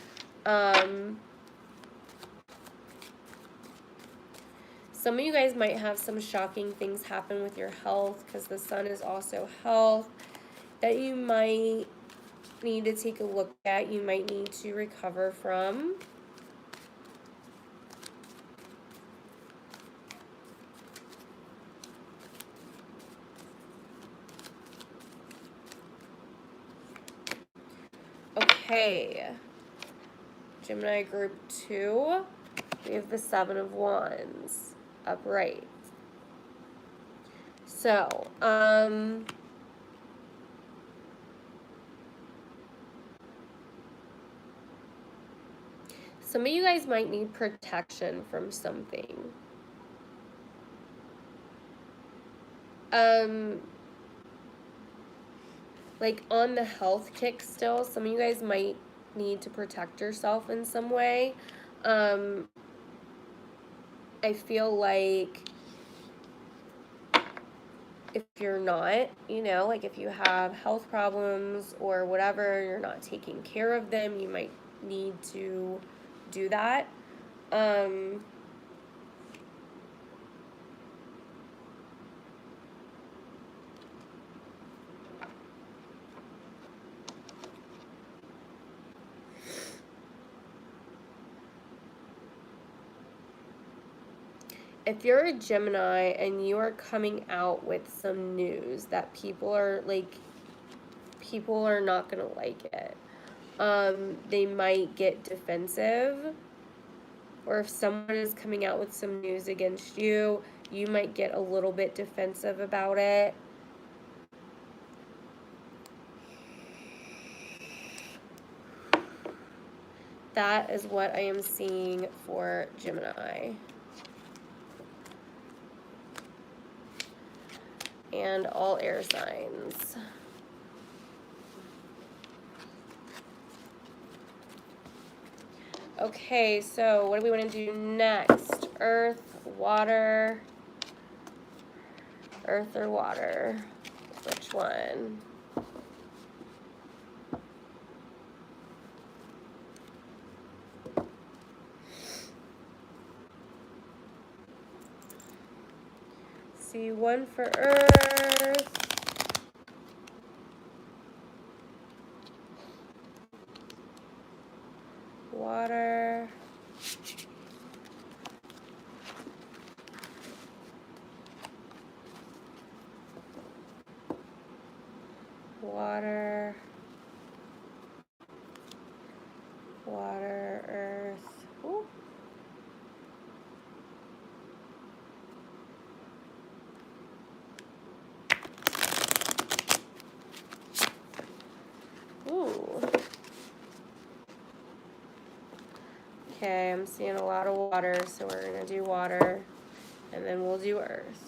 Some of you guys might have some shocking things happen with your health because the Sun is also health that you might need to take a look at. You might need to recover from. Okay, Gemini group 2, we have the Seven of Wands upright. So, some of you guys might need protection from something. Like on the health kick still, some of you guys might need to protect yourself in some way. I feel like if you're not, you know, like if you have health problems or whatever, you're not taking care of them, you might need to do that. If you're a Gemini and you are coming out with some news that people are not gonna like it, they might get defensive, or if someone is coming out with some news against you, you might get a little bit defensive about it. That is what I am seeing for Gemini. And all air signs. Okay, so what do we want to do next? Earth, water, earth or water? Which one? See, one for earth. Water. Water. Water, earth. Ooh. Ooh. Okay, I'm seeing a lot of water, so we're going to do water, and then we'll do earth.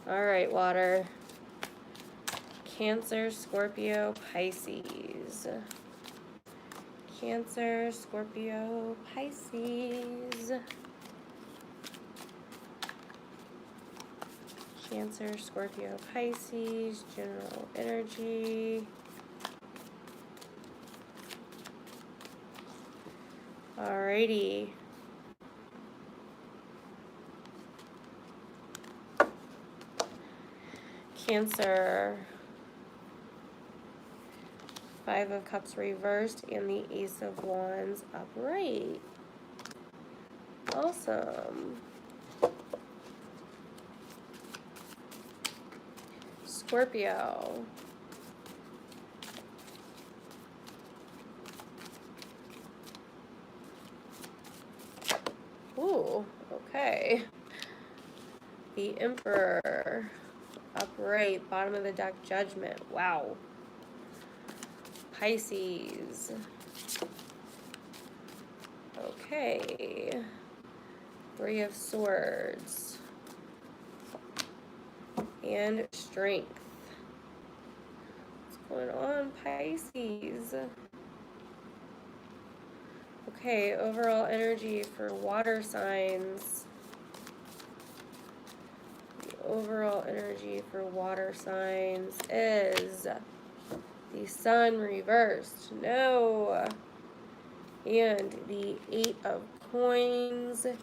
All right, water. Cancer, Scorpio, Pisces. Cancer, Scorpio, Pisces. Cancer, Scorpio, Pisces, general energy. Alrighty. Cancer. Five of Cups reversed and the Ace of Wands upright. Awesome. Scorpio. Ooh, okay. The Emperor. Upright. Bottom of the deck, Judgment. Wow. Pisces. Okay. Three of Swords. And Strength. What's going on, Pisces? Okay, overall energy for water signs. The overall energy for water signs is the Sun reversed. No. And the Eight of Coins. The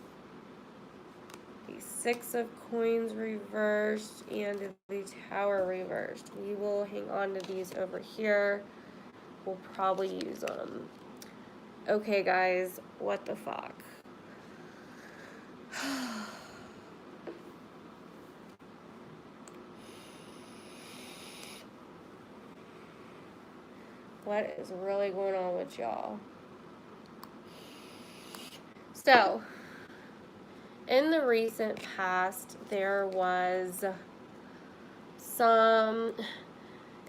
Six of Coins reversed. And the Tower reversed. We will hang on to these over here. we'll probably use them. Okay, guys, what the fuck? What is really going on with y'all? So, in the recent past, there was some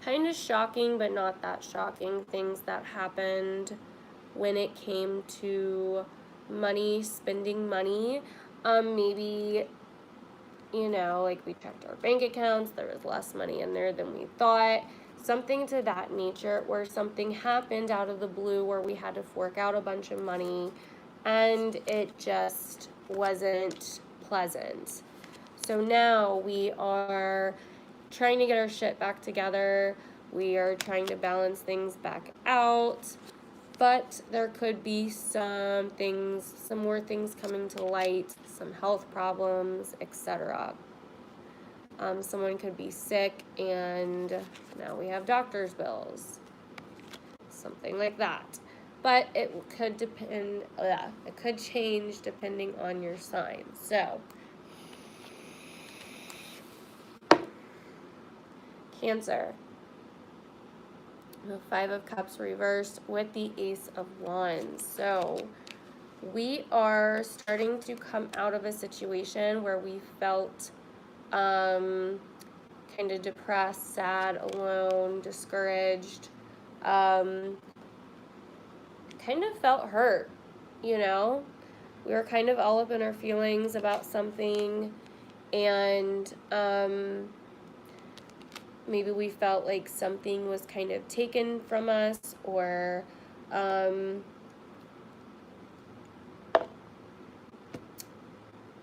kind of shocking, but not that shocking, things that happened when it came to money, spending money. Maybe, you know, like we checked our bank accounts, there was less money in there than we thought. Something to that nature, where something happened out of the blue where we had to fork out a bunch of money and it just wasn't pleasant. So now we are trying to get our shit back together. We are trying to balance things back out. But there could be some more things coming to light, some health problems, etc. Someone could be sick and now we have doctor's bills. Something like that. But it could depend, it could change depending on your sign. So, Cancer. The Five of Cups reversed with the Ace of Wands. So, we are starting to come out of a situation where we felt kind of depressed, sad, alone, discouraged, kind of felt hurt, you know? We were kind of all up in our feelings about something, and maybe we felt like something was kind of taken from us, or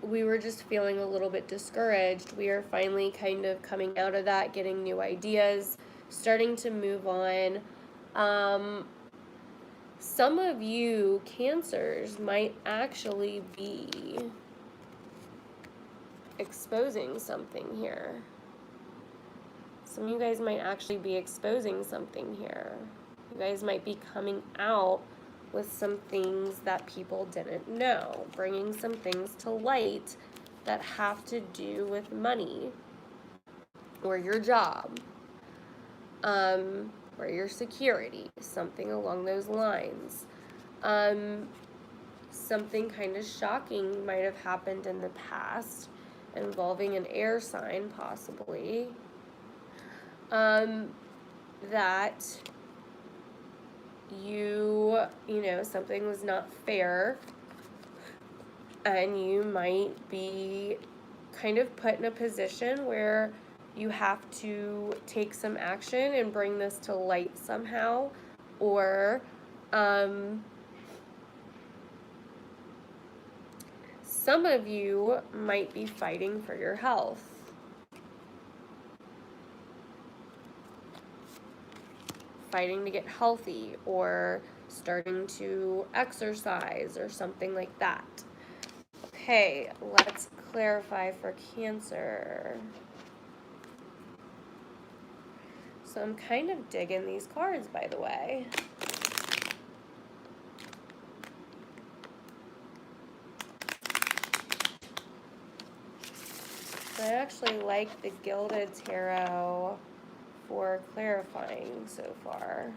we were just feeling a little bit discouraged. We are finally kind of coming out of that, getting new ideas, starting to move on. Some of you Cancers might actually be exposing something here. Some of you guys might actually be exposing something here. You guys might be coming out with some things that people didn't know, bringing some things to light that have to do with money, or your job, or your security, something along those lines. Something kind of shocking might have happened in the past, involving an air sign, possibly, that you know, something was not fair, and you might be kind of put in a position where you have to take some action and bring this to light somehow, or some of you might be fighting for your health. Fighting to get healthy, or starting to exercise, or something like that. Okay, let's clarify for Cancer. So I'm kind of digging these cards, by the way. I actually like the Gilded Tarot for clarifying so far.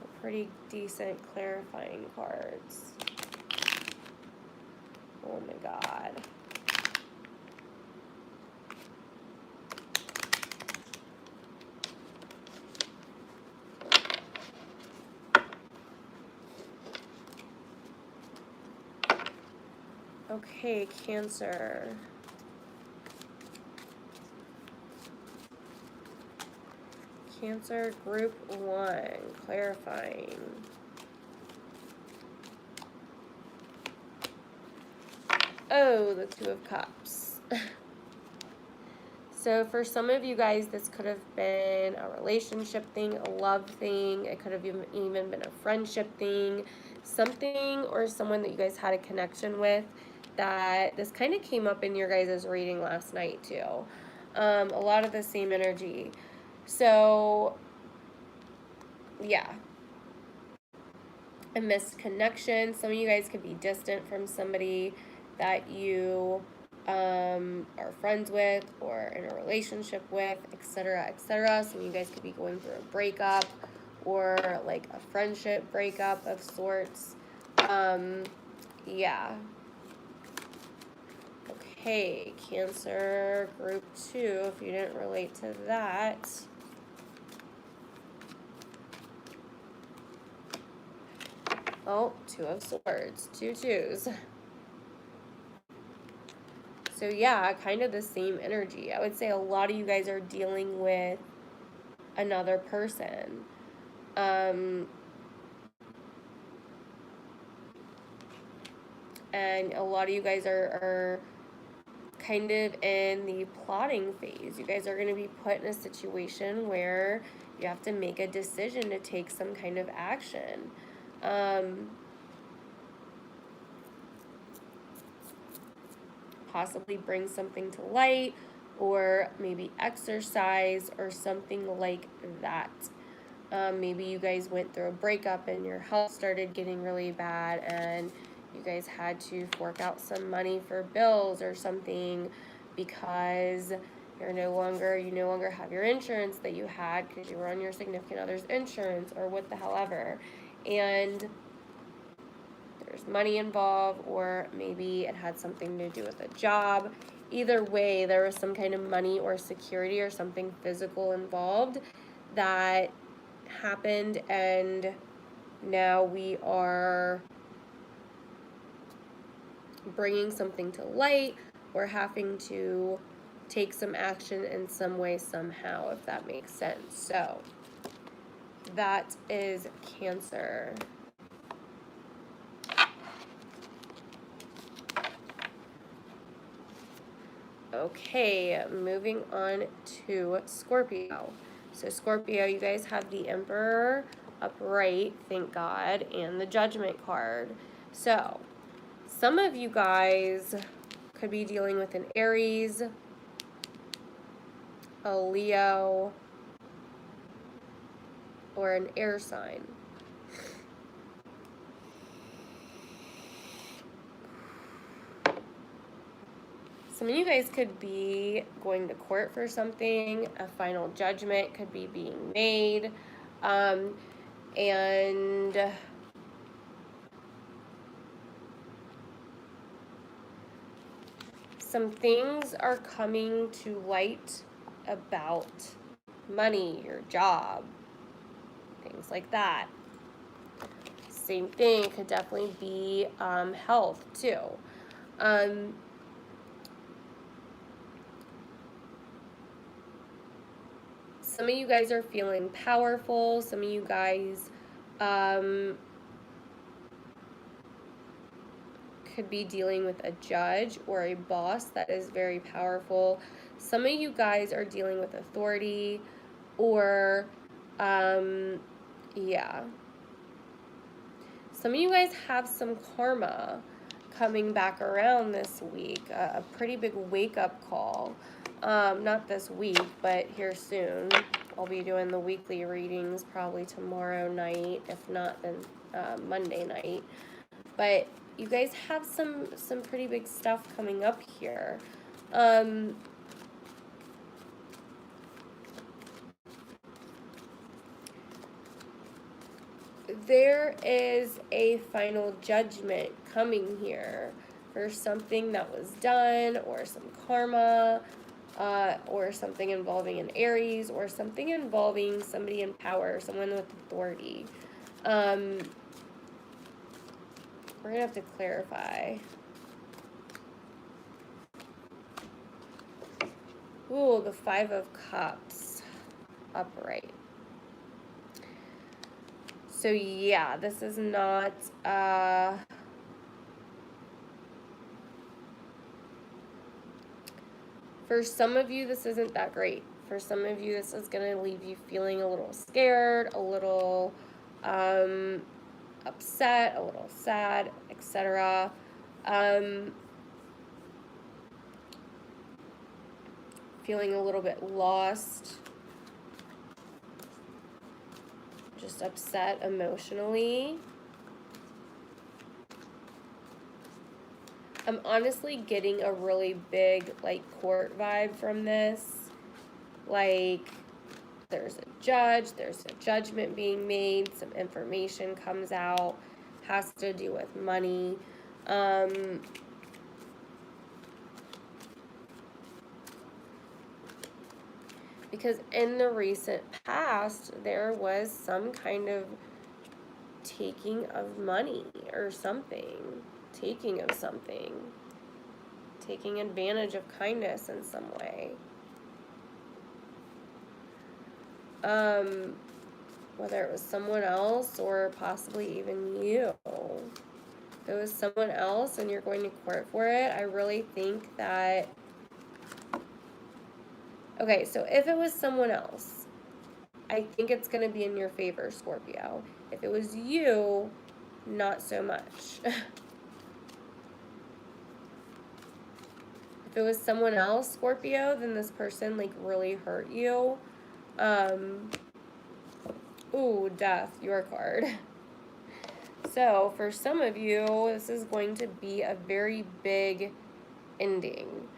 They're pretty decent clarifying cards. Oh my god. Okay, Cancer. Cancer Group 1, clarifying. Oh, the Two of Cups. So for some of you guys, this could have been a relationship thing, a love thing. It could have even been a friendship thing. Something or someone that you guys had a connection with, that this kind of came up in your guys' reading last night too. A lot of the same energy. So, yeah. a missed connection. Some of you guys could be distant from somebody that you are friends with or in a relationship with, etc., etc. Some of you guys could be going through a breakup or like a friendship breakup of sorts. Yeah. Okay, Cancer group 2, if you didn't relate to that. Oh, 2 of Swords, 2 twos. So yeah, kind of the same energy. I would say a lot of you guys are dealing with another person. And a lot of you guys are kind of in the plotting phase. You guys are going to be put in a situation where you have to make a decision to take some kind of action. Possibly bring something to light, or maybe exercise or something like that. Maybe you guys went through a breakup and your health started getting really bad and you guys had to fork out some money for bills or something because you no longer have your insurance that you had because you were on your significant other's insurance or what the hell ever. And there's money involved, or maybe it had something to do with a job. Either way, there was some kind of money or security or something physical involved that happened, and now we are bringing something to light or having to take some action in some way, somehow, if that makes sense. So that is Cancer. Okay, moving on to Scorpio. So Scorpio, you guys have the Emperor upright, thank God, and the Judgment card. So some of you guys could be dealing with an Aries, a Leo, or an air sign. Some of you guys could be going to court for something. A final judgment could be being made. And some things are coming to light about money, your job, things like that. Same thing, it could definitely be health too. Some of you guys are feeling powerful. Some of you guys could be dealing with a judge or a boss that is very powerful. Some of you guys are dealing with authority, or yeah. Some of you guys have some karma coming back around this week, a pretty big wake-up call. Not this week, but here soon. I'll be doing the weekly readings probably tomorrow night, if not then Monday night. But you guys have some pretty big stuff coming up here. There is a final judgment coming here for something that was done, or some karma, or something involving an Aries, or something involving somebody in power, someone with authority. We're going to have to clarify. Ooh, the 5 of Cups upright. So yeah, this is not for some of you, this isn't that great. For some of you, this is going to leave you feeling a little scared, a little upset, a little sad, etc. Feeling a little bit lost, just upset emotionally. I'm honestly getting a really big, like, court vibe from this. Like, there's a judge, there's a judgment being made, some information comes out, has to do with money. Because in the recent past, there was some kind of taking of money or something, taking of something, taking advantage of kindness in some way. Whether it was someone else or possibly even you. If it was someone else and you're going to court for it, I really think that... Okay, so if it was someone else, I think it's going to be in your favor, Scorpio. If it was you, not so much. If it was someone else, Scorpio, then this person, like, really hurt you. Ooh, death, your card. So, for some of you, this is going to be a very big ending.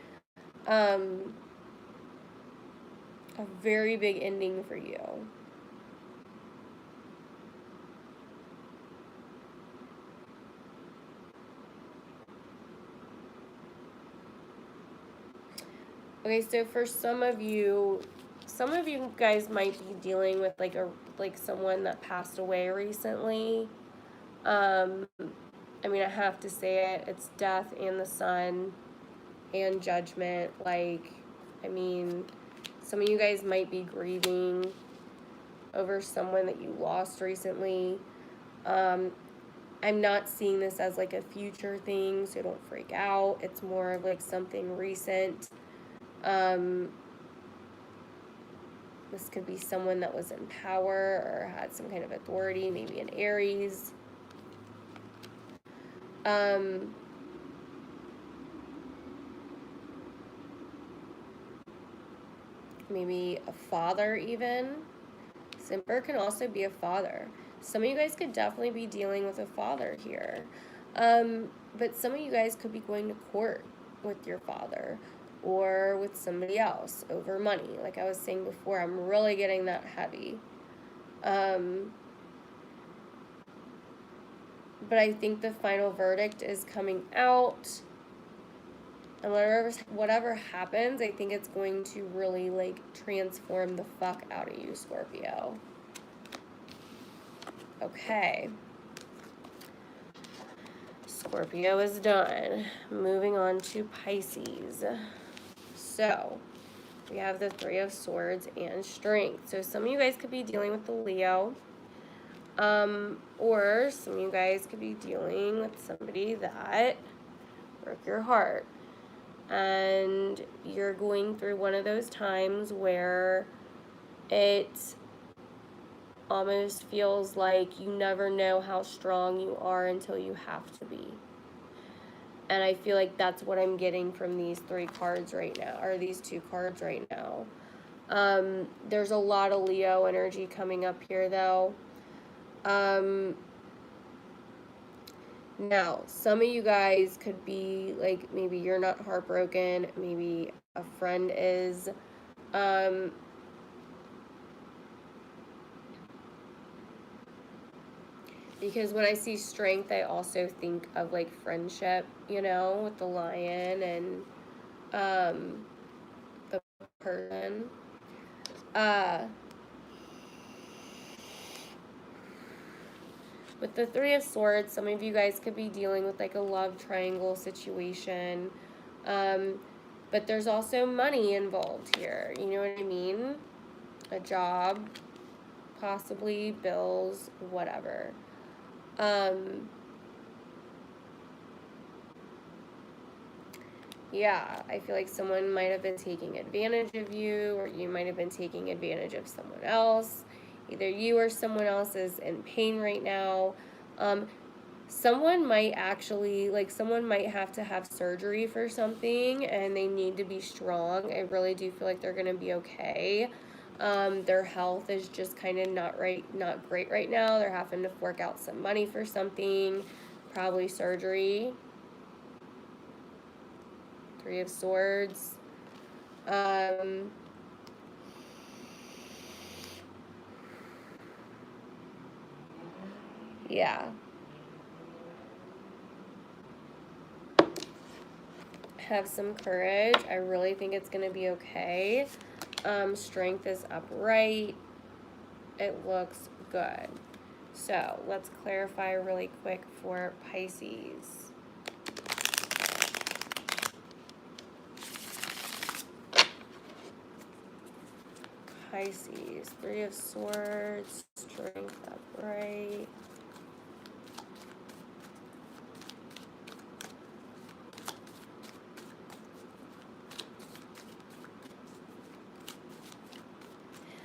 A very big ending for you. Okay, so for some of you guys might be dealing with like someone that passed away recently. I mean, I have to say it. It's death and the sun and judgment. Like, I mean, some of you guys might be grieving over someone that you lost recently. I'm not seeing this as like a future thing, so don't freak out. It's more of like something recent. This could be someone that was in power or had some kind of authority, maybe an Aries. Maybe a father even. Simper can also be a father. Some of you guys could definitely be dealing with a father here. But some of you guys could be going to court with your father or with somebody else over money. Like I was saying before, I'm really getting that heavy. But I think the final verdict is coming out. And whatever happens, I think it's going to really, like, transform the fuck out of you, Scorpio. Okay. Scorpio is done. Moving on to Pisces. So, we have the Three of Swords and Strength. So, some of you guys could be dealing with the Leo. Or some of you guys could be dealing with somebody that broke your heart. And you're going through one of those times where it almost feels like you never know how strong you are until you have to be. And I feel like that's what I'm getting from these three cards right now, or these two cards right now. There's a lot of Leo energy coming up here, though. Now, some of you guys could be, like, maybe you're not heartbroken, maybe a friend is. Because when I see strength, I also think of, like, friendship, you know, with the lion and the person. With the Three of Swords, some of you guys could be dealing with, like, a love triangle situation. But there's also money involved here. You know what I mean? A job, possibly, bills, whatever. Yeah, I feel like someone might have been taking advantage of you, or you might have been taking advantage of someone else. Either you or someone else is in pain right now. Someone might actually, like, someone might have to have surgery for something, and they need to be strong. I really do feel like they're going to be okay. Their health is just kind of not great right now. They're having to fork out some money for something, probably surgery. Three of Swords. Yeah. Have some courage. I really think it's going to be okay. Strength is upright. It looks good. So let's clarify really quick for Pisces. Pisces, Three of Swords, strength upright.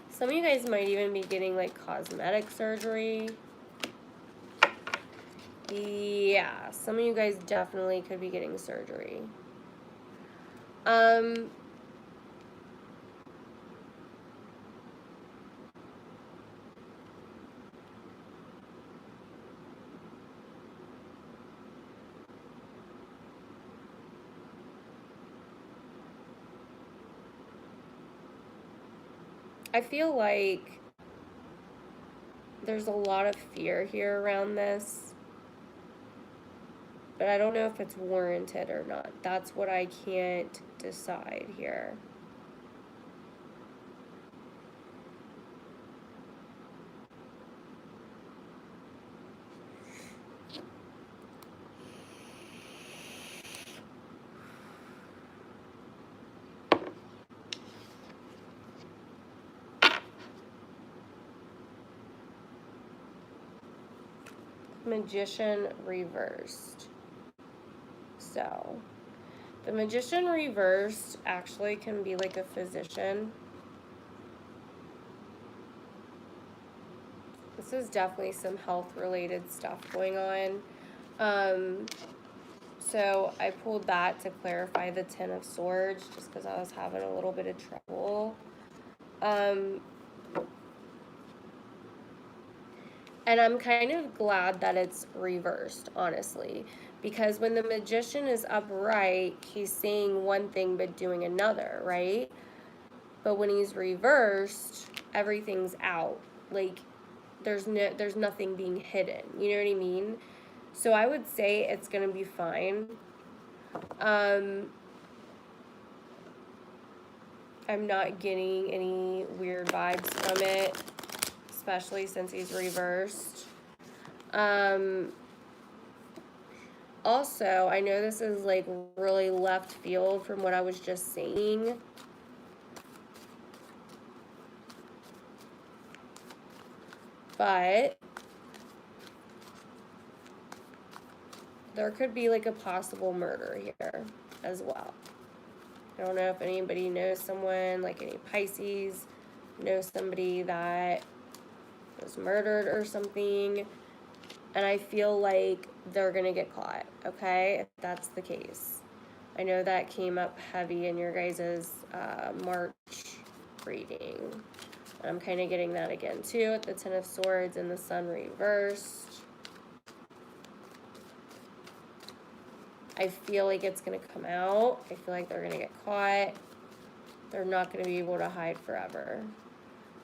Some of you guys might even be getting like cosmetic surgery. Yeah, some of you guys definitely could be getting surgery. I feel like there's a lot of fear here around this, but I don't know if it's warranted or not. That's what I can't decide here. Magician reversed. So, the Magician reversed actually can be like a physician. This is definitely some health-related stuff going on. So I pulled that to clarify the Ten of Swords, just because I was having a little bit of trouble. And I'm kind of glad that it's reversed, honestly, because when the Magician is upright, he's saying one thing but doing another, right? But when he's reversed, everything's out. Like, there's nothing being hidden. You know what I mean? So I would say it's going to be fine. I'm not getting any weird vibes from it, especially since he's reversed. Also, I know this is like really left field from what I was just saying, but there could be like a possible murder here as well. I don't know if anybody knows someone, like any Pisces, knows somebody that was murdered or something, and I feel like they're gonna get caught, okay, if that's the case. I know that came up heavy in your guys' March reading. And I'm kind of getting that again too, with the Ten of Swords and the Sun reversed. I feel like it's going to come out. I feel like they're going to get caught. They're not going to be able to hide forever.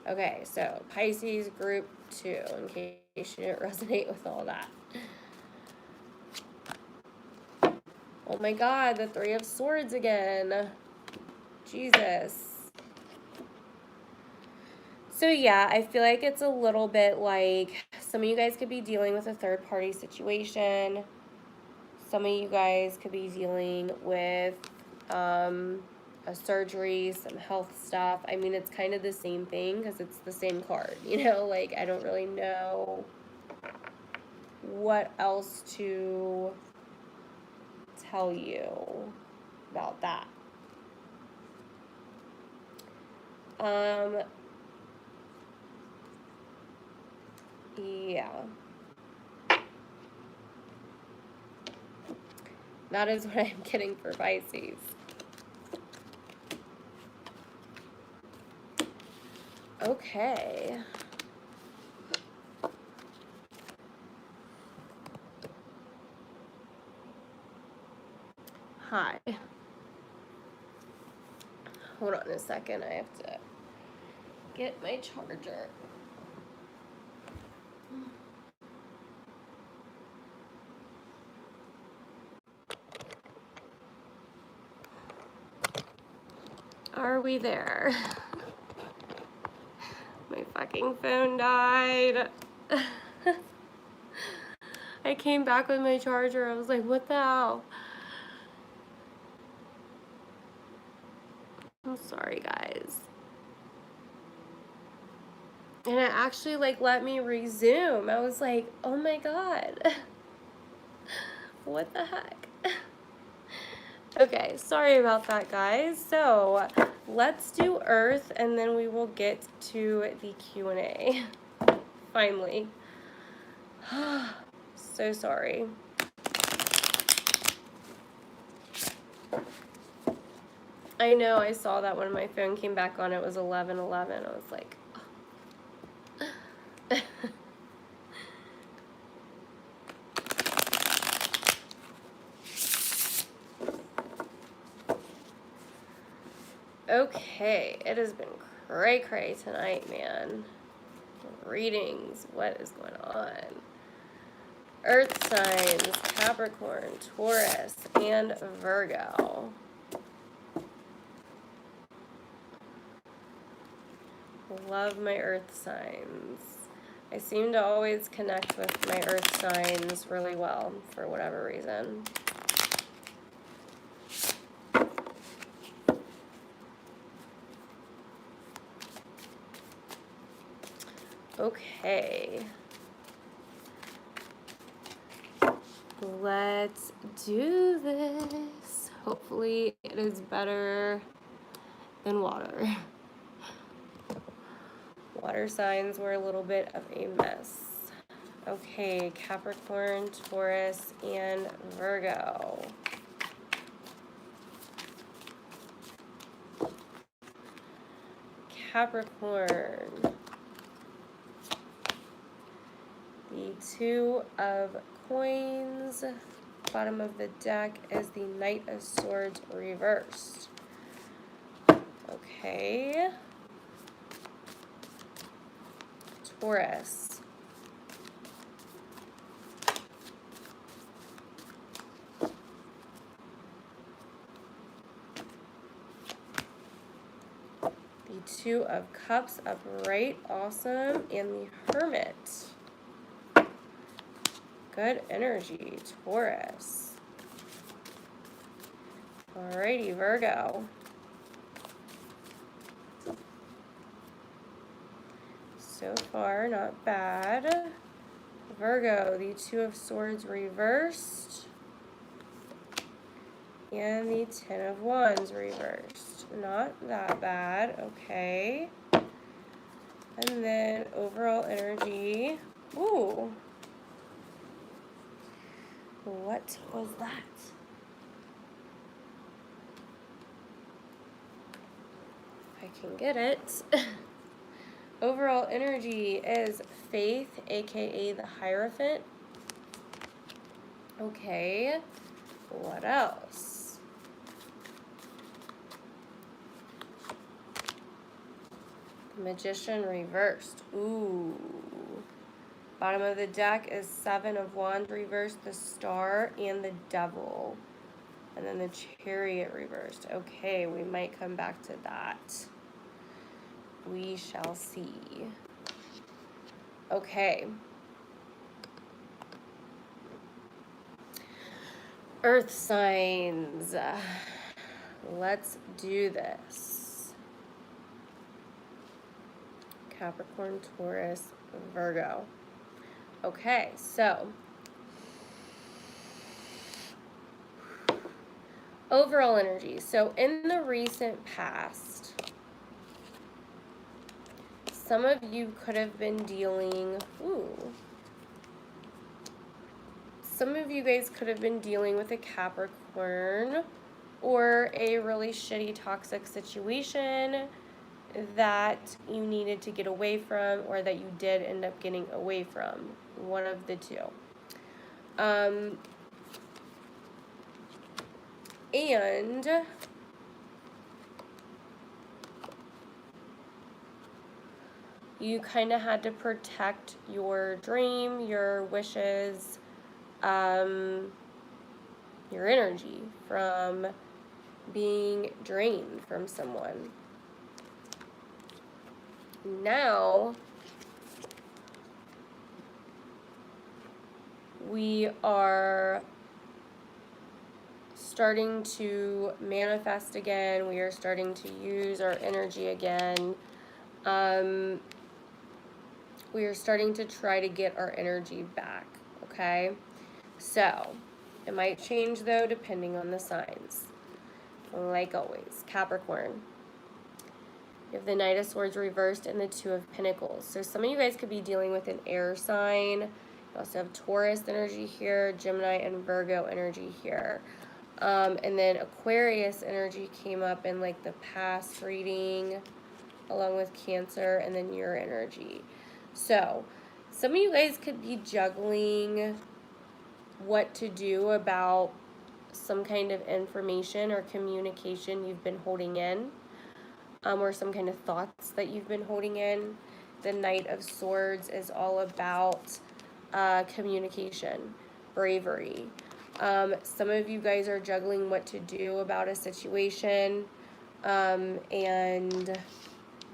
Okay, so Pisces group 2, in case you didn't resonate with all that. Oh my God, the Three of Swords again. Jesus. So yeah, I feel like it's a little bit like some of you guys could be dealing with a third-party situation. Some of you guys could be dealing with a surgery, some health stuff. I mean, it's kind of the same thing because it's the same card, you know? Like, I don't really know what else to tell you about that. Yeah. That is what I'm getting for Pisces. Okay. Hi. Hold on a second. I have to get my charger. Are we there? My fucking phone died. I came back with my charger. I was like, what the hell? I'm sorry, guys. And it actually, like, let me resume. I was like, oh my god. What the heck? Okay, sorry about that, guys. So, let's do Earth, and then we will get to the Q&A. Finally. So sorry. I know, I saw that when my phone came back on, it was 11:11. I was like, oh. Okay, it has been cray-cray tonight, man. Readings, what is going on? Earth signs, Capricorn, Taurus, and Virgo. Love my Earth signs. I seem to always connect with my Earth signs really well for whatever reason. Okay. Let's do this. Hopefully it is better than water. Water signs were a little bit of a mess. Okay, Capricorn, Taurus, and Virgo. Capricorn. The Two of Coins. Bottom of the deck is the Knight of Swords reversed. Okay. Taurus. The Two of Cups upright, awesome, and the Hermit. Good energy, Taurus. Alrighty, Virgo. So far, not bad. Virgo, the Two of Swords reversed. And the Ten of Wands reversed. Not that bad, okay. And then overall energy. Ooh. What was that? If I can get it. Overall energy is Faith, aka the Hierophant. Okay. What else? The Magician reversed. Ooh. Bottom of the deck is Seven of Wands reversed, the Star, and the Devil. And then the Chariot reversed. Okay, we might come back to that. We shall see. Okay. Earth signs. Let's do this. Capricorn, Taurus, Virgo. Okay, so overall energy. So in the recent past, some of you could have been dealing, some of you guys could have been dealing with a Capricorn or a really shitty toxic situation that you needed to get away from, or that you did end up getting away from. One of the two. And you kind of had to protect your dream, your wishes, your energy from being drained from someone. Now, we are starting to manifest again. We are starting to use our energy again. We are starting to try to get our energy back, okay? So, it might change though depending on the signs. Like always, Capricorn. You have the Knight of Swords reversed and the Two of Pentacles. So some of you guys could be dealing with an air sign. You also have Taurus energy here, Gemini and Virgo energy here. And then Aquarius energy came up in like the past reading, along with Cancer, and then your energy. So some of you guys could be juggling what to do about some kind of information or communication you've been holding in, or some kind of thoughts that you've been holding in. The Knight of Swords is all about communication, bravery. Some of you guys are juggling what to do about a situation, and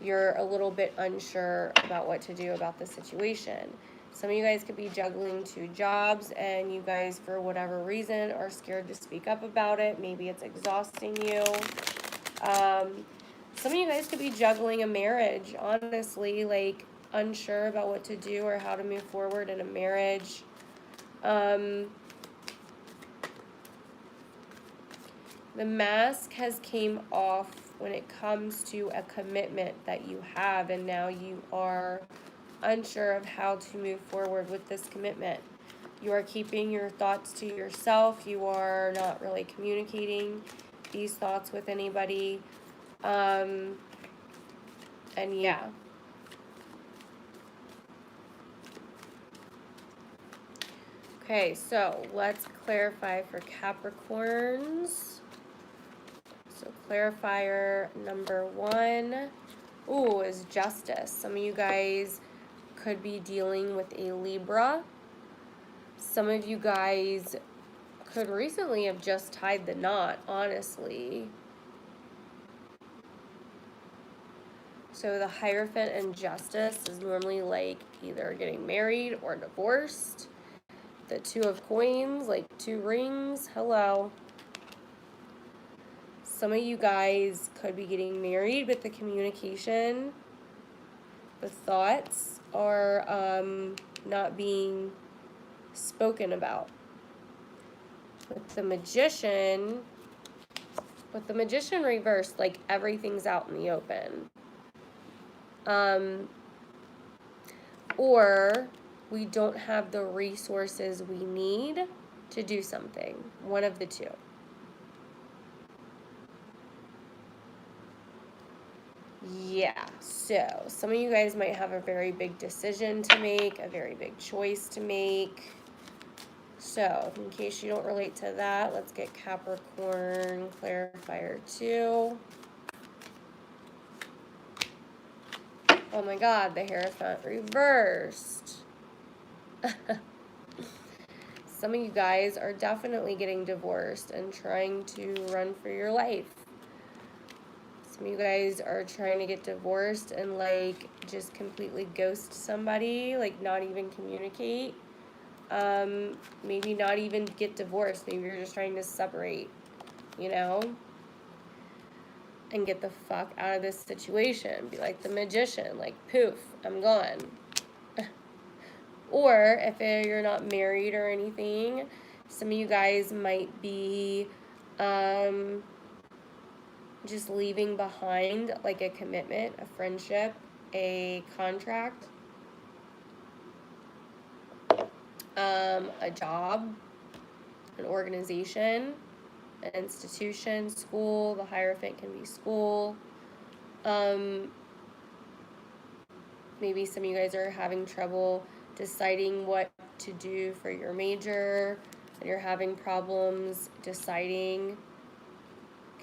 you're a little bit unsure about what to do about the situation. Some of you guys could be juggling 2 jobs, and you guys, for whatever reason, are scared to speak up about it. Maybe it's exhausting you. Some of you guys could be juggling a marriage, honestly, like unsure about what to do or how to move forward in a marriage. The mask has came off when it comes to a commitment that you have, and now you are unsure of how to move forward with this commitment. You are keeping your thoughts to yourself. You are not really communicating these thoughts with anybody. And yeah. Okay, so let's clarify for Capricorns. So clarifier number 1, is justice. Some of you guys could be dealing with a Libra. Some of you guys could recently have just tied the knot, honestly. So the Hierophant and Justice is normally like either getting married or divorced. The 2 of Coins, like 2 rings, hello. Some of you guys could be getting married, but the communication, the thoughts are not being spoken about. With the Magician reversed, like everything's out in the open. Or we don't have the resources we need to do something. One of the 2. Yeah, so some of you guys might have a very big decision to make, a very big choice to make. So, in case you don't relate to that, let's get Capricorn clarifier 2. Oh my God, the Hierophant reversed. Some of you guys are definitely getting divorced and trying to run for your life. Some of you guys are trying to get divorced and like just completely ghost somebody, like not even communicate. Maybe not even get divorced. Maybe you're just trying to separate, you know, and get the fuck out of this situation. Be like the Magician, like poof, I'm gone. Or if you're not married or anything, some of you guys might be just leaving behind like a commitment, a friendship, a contract, a job, an organization, an institution, school. The Hierophant can be school. Maybe some of you guys are having trouble deciding what to do for your major, and you're having problems deciding,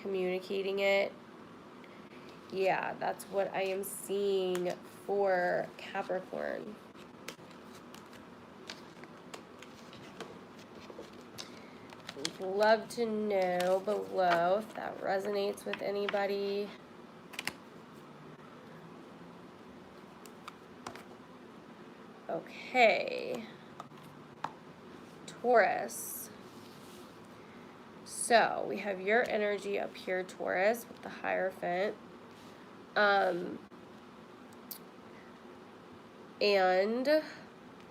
communicating it. Yeah, that's what I am seeing for Capricorn. I'd love to know below if that resonates with anybody. Okay. Taurus. So we have your energy up here, Taurus, with the Hierophant.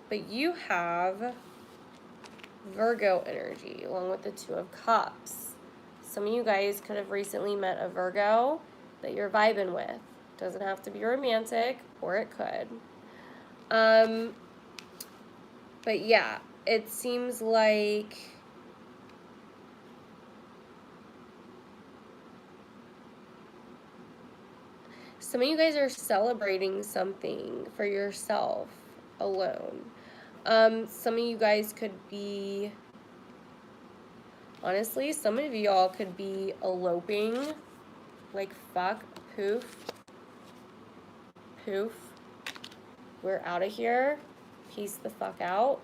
But you have Virgo energy along with the Two of Cups. Some of you guys could have recently met a Virgo that you're vibing with. Doesn't have to be romantic, or it could. But yeah, it seems like some of you guys are celebrating something for yourself alone. Some of you guys could be, honestly, some of y'all could be eloping. Like, fuck, poof, poof. We're out of here. Peace the fuck out.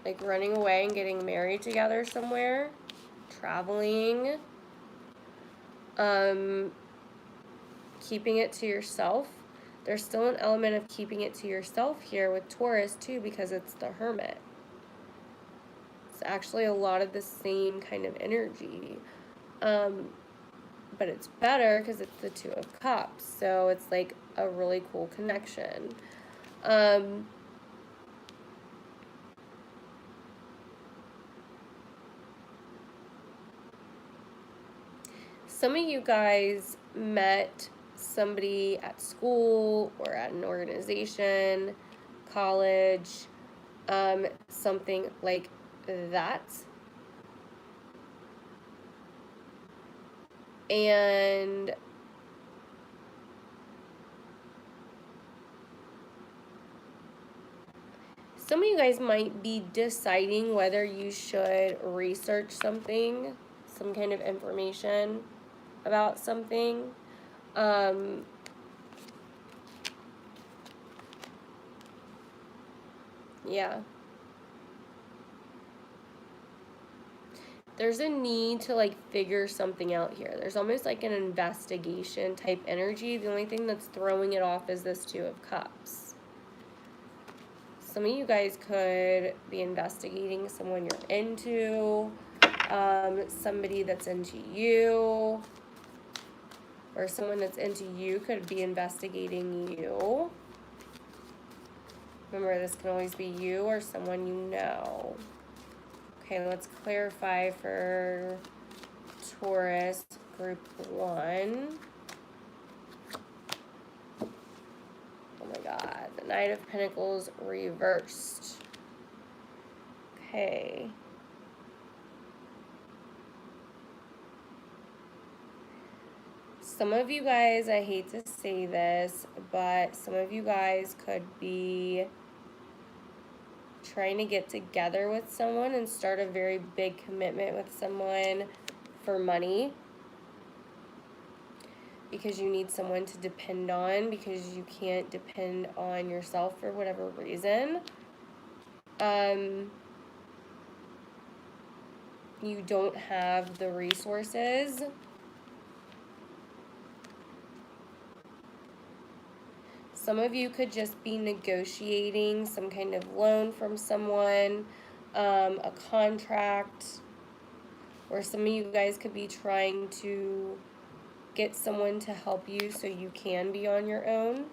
Like, running away and getting married together somewhere. Traveling. Keeping it to yourself. There's still an element of keeping it to yourself here with Taurus too, because it's the Hermit. It's actually a lot of the same kind of energy. But it's better because it's the Two of Cups. So it's like a really cool connection. Some of you guys met somebody at school or at an organization, college, something like that. And some of you guys might be deciding whether you should research something, some kind of information about something. Yeah. There's a need to like figure something out here. There's almost like an investigation type energy. The only thing that's throwing it off is this Two of Cups. Some of you guys could be investigating someone you're into, somebody that's into you, or someone that's into you could be investigating you. Remember, this can always be you or someone you know. Okay, let's clarify for Taurus group 1. Oh my God, the Knight of Pentacles reversed. Okay. Some of you guys, I hate to say this, but some of you guys could be trying to get together with someone and start a very big commitment with someone for money, because you need someone to depend on, because you can't depend on yourself for whatever reason. You don't have the resources. Some of you could just be negotiating some kind of loan from someone, a contract, or some of you guys could be trying to get someone to help you so you can be on your own.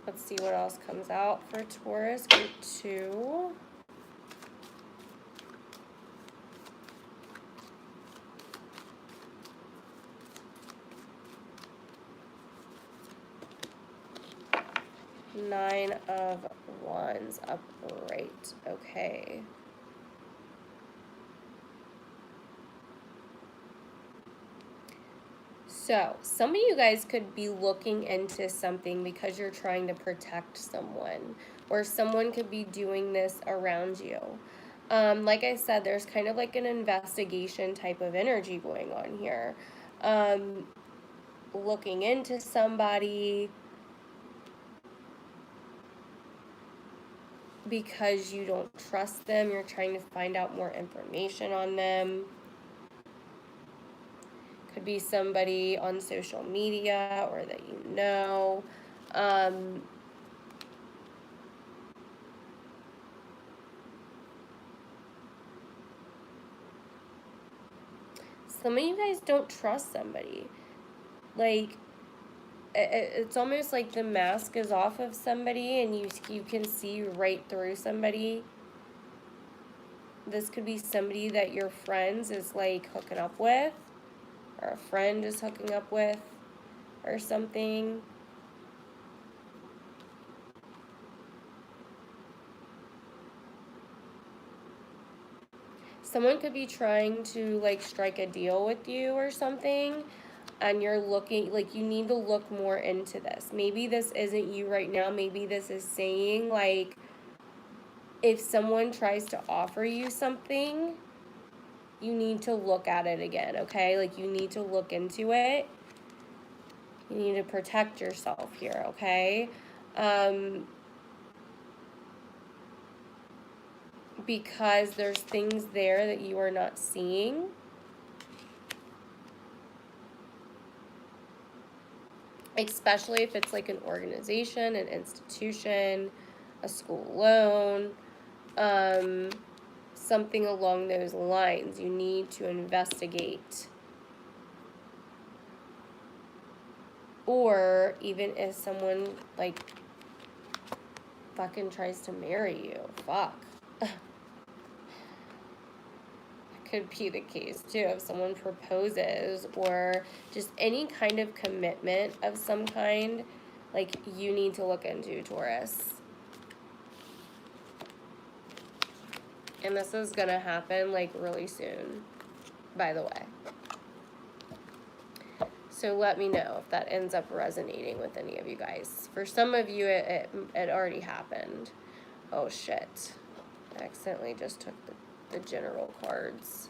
Let's see what else comes out for Taurus group 2. Nine of Wands upright. Okay. So, some of you guys could be looking into something because you're trying to protect someone, or someone could be doing this around you. Like I said, there's kind of like an investigation type of energy going on here. Looking into somebody because you don't trust them. You're trying to find out more information on them. Could be somebody on social media or that you know. Some of you guys don't trust somebody. Like, it's almost like the mask is off of somebody and you can see right through somebody. This could be somebody that your friends is like hooking up with, or a friend is hooking up with, or something. Someone could be trying to like strike a deal with you or something, and you're looking, like, you need to look more into this. Maybe this isn't you right now. Maybe this is saying, like, if someone tries to offer you something, you need to look at it again, okay? Like, you need to look into it. You need to protect yourself here, okay? Because there's things there that you are not seeing. Especially if it's like an organization, an institution, a school loan, something along those lines. You need to investigate. Or even if someone like fucking tries to marry you, fuck. Could be the case too. If someone proposes or just any kind of commitment of some kind, like, you need to look into, Taurus. And this is gonna happen like really soon, by the way. So let me know if that ends up resonating with any of you guys. For some of you, it already happened. Oh shit. I accidentally just took the general cards.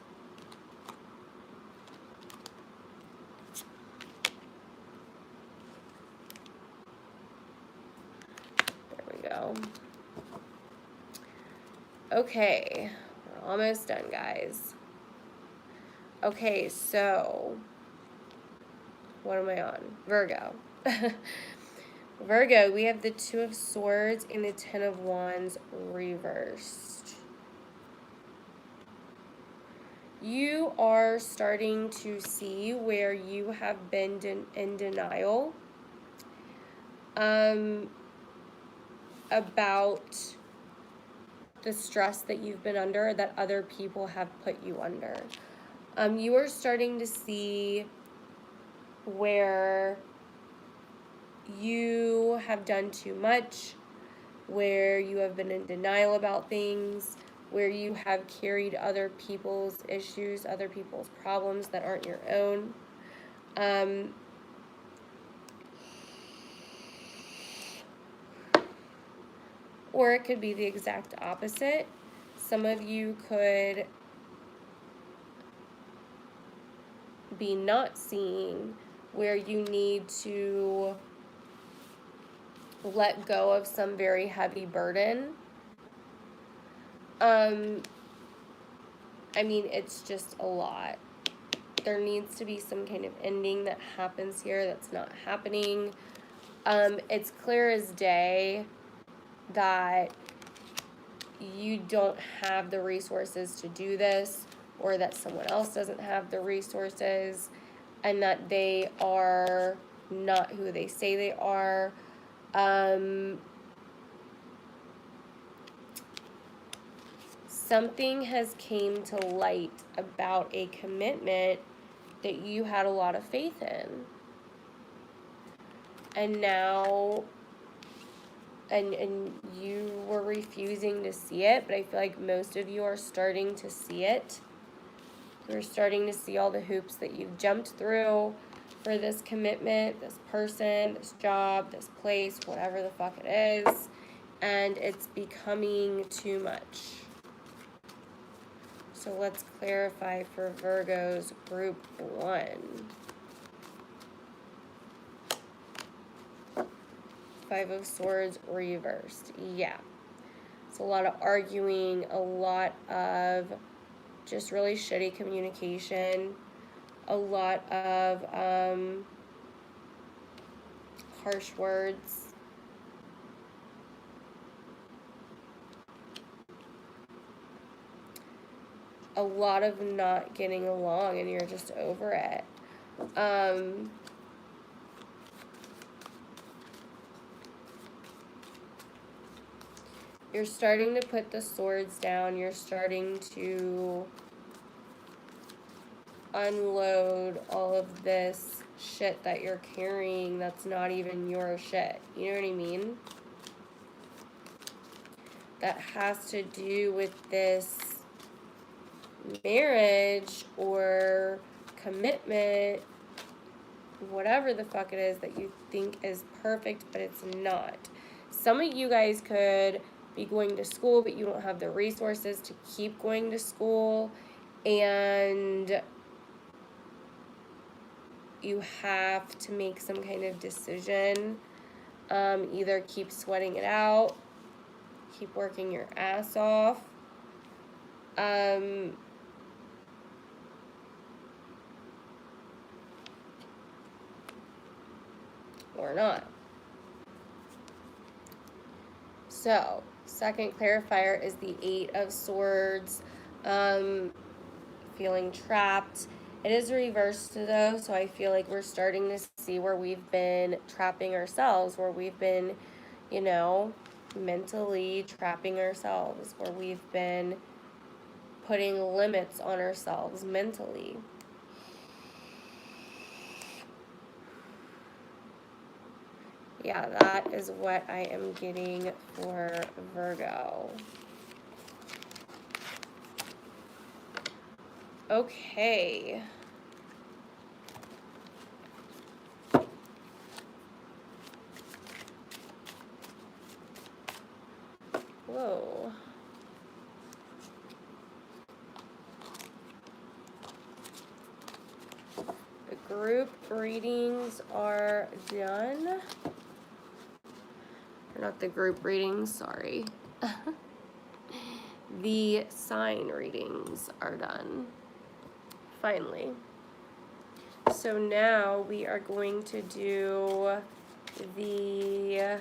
There we go. Okay, we're almost done, guys. Okay, so what am I on? Virgo. Virgo, we have the Two of Swords and the Ten of Wands reversed. You are starting to see where you have been in denial about the stress that you've been under, that other people have put you under. You are starting to see where you have done too much, where you have been in denial about things, where you have carried other people's issues, other people's problems that aren't your own. Or it could be the exact opposite. Some of you could be not seeing where you need to let go of some very heavy burden. I mean, it's just a lot. There needs to be some kind of ending that happens here that's not happening. It's clear as day that you don't have the resources to do this, or that someone else doesn't have the resources, and that they are not who they say they are. Something has came to light about a commitment that you had a lot of faith in. And now, and you were refusing to see it, but I feel like most of you are starting to see it. You're starting to see all the hoops that you've jumped through for this commitment, this person, this job, this place, whatever the fuck it is. And it's becoming too much. So let's clarify for Virgos group 1. Five of Swords reversed. Yeah. It's a lot of arguing, a lot of just really shitty communication, a lot of harsh words. A lot of not getting along and you're just over it. You're starting to put the swords down. You're starting to unload all of this shit that you're carrying that's not even your shit. You know what I mean? That has to do with this marriage or commitment, whatever the fuck it is that you think is perfect, but it's not. Some of you guys could be going to school, but you don't have the resources to keep going to school, and you have to make some kind of decision. Either keep sweating it out, keep working your ass off, or not. So, second clarifier is the Eight of Swords, feeling trapped. It is reversed though, so I feel like we're starting to see where we've been trapping ourselves, where we've been, you know, mentally trapping ourselves, where we've been putting limits on ourselves mentally. Yeah, that is what I am getting for Virgo. Okay. Whoa. The group readings are done. Not the group readings, sorry. The sign readings are done. Finally. So now we are going to do the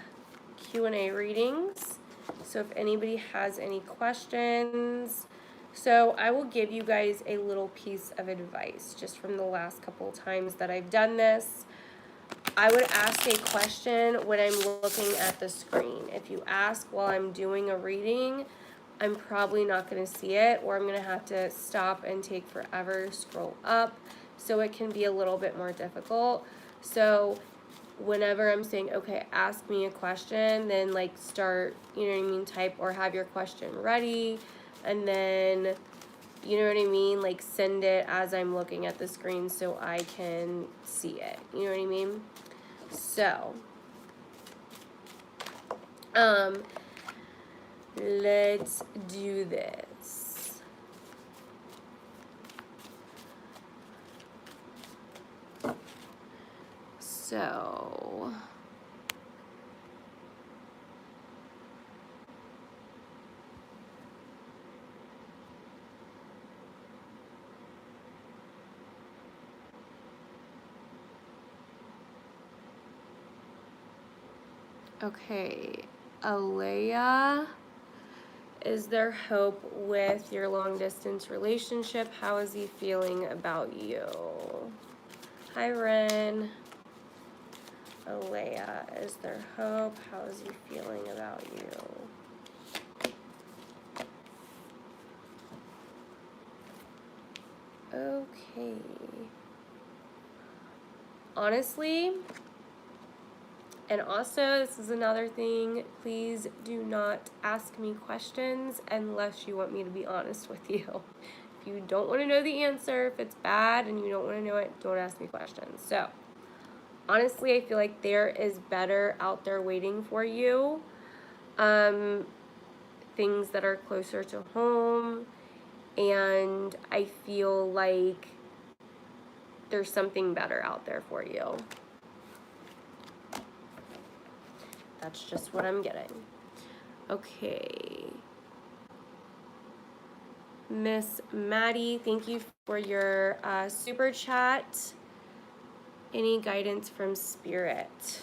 Q&A readings. So if anybody has any questions, so I will give you guys a little piece of advice just from the last couple times that I've done this. I would ask a question when I'm looking at the screen. If you ask while I'm doing a reading, I'm probably not going to see it, or I'm going to have to stop and take forever to scroll up, so it can be a little bit more difficult. So whenever I'm saying, okay, ask me a question, then like start, you know what I mean, type or have your question ready, and then, you know what I mean, like send it as I'm looking at the screen so I can see it. You know what I mean? So, let's do this. So, okay, Alea, is there hope with your long distance relationship? How is he feeling about you? Hi, Ren. Alea, is there hope? How is he feeling about you? Okay. Honestly, and also, this is another thing, please do not ask me questions unless you want me to be honest with you. If you don't want to know the answer, if it's bad and you don't want to know it, don't ask me questions. So, honestly, I feel like there is better out there waiting for you. Things that are closer to home. and I feel like there's something better out there for you. That's just what I'm getting. Okay. Miss Maddie, thank you for your super chat. Any guidance from Spirit?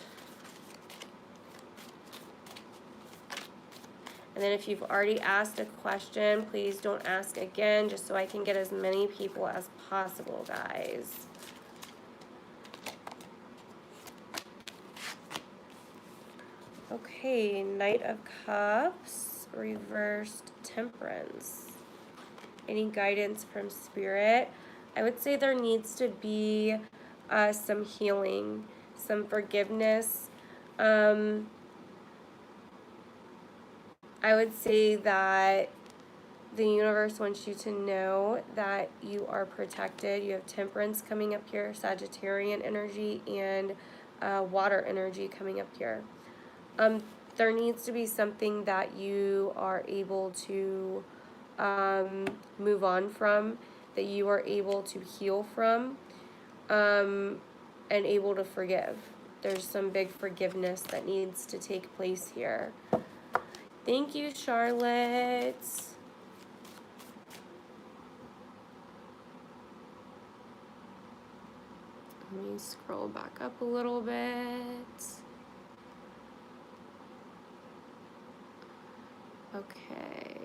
And then if you've already asked a question, please don't ask again, just so I can get as many people as possible, guys. Okay, Knight of Cups, reversed Temperance. Any guidance from Spirit? I would say there needs to be some healing, some forgiveness. I would say that the universe wants you to know that you are protected. You have Temperance coming up here, Sagittarian energy, and water energy coming up here. There needs to be something that you are able to move on from, that you are able to heal from, and able to forgive. There's some big forgiveness that needs to take place here. Thank you, Charlotte. Let me scroll back up a little bit. Okay.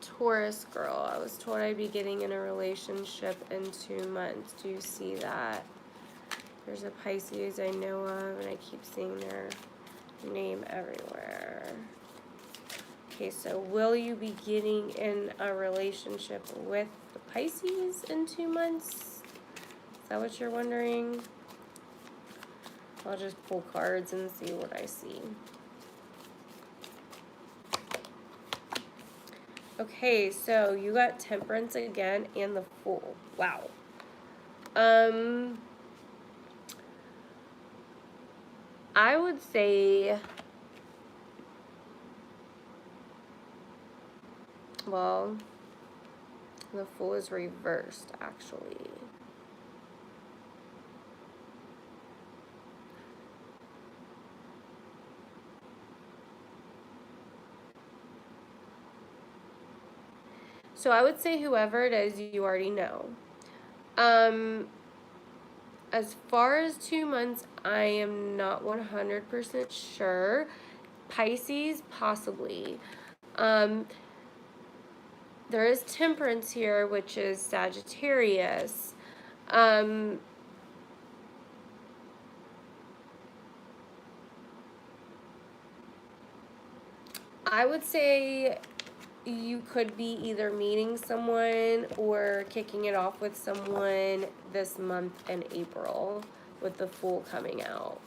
Taurus girl, I was told I'd be getting in a relationship in 2 months. Do you see that? There's a Pisces I know of, and I keep seeing their name everywhere. Okay, so will you be getting in a relationship with the Pisces in 2 months? Is that what you're wondering? I'll just pull cards and see what I see. Okay, so you got Temperance again and the Fool. Wow. I would say, well, the Fool is reversed, actually. So I would say whoever it is, you already know. As far as 2 months, I am not 100% sure. Pisces, possibly. There is Temperance here, which is Sagittarius. I would say you could be either meeting someone or kicking it off with someone this month in April with the Fool coming out.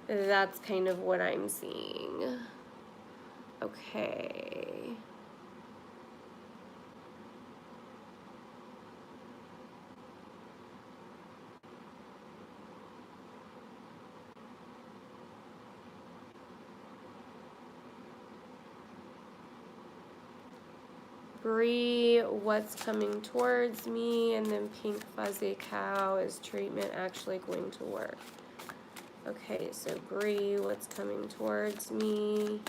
That's kind of what I'm seeing. Okay. Bree, what's coming towards me? And then Pink Fuzzy Cow, is treatment actually going to work? Okay, so Bree, what's coming towards me?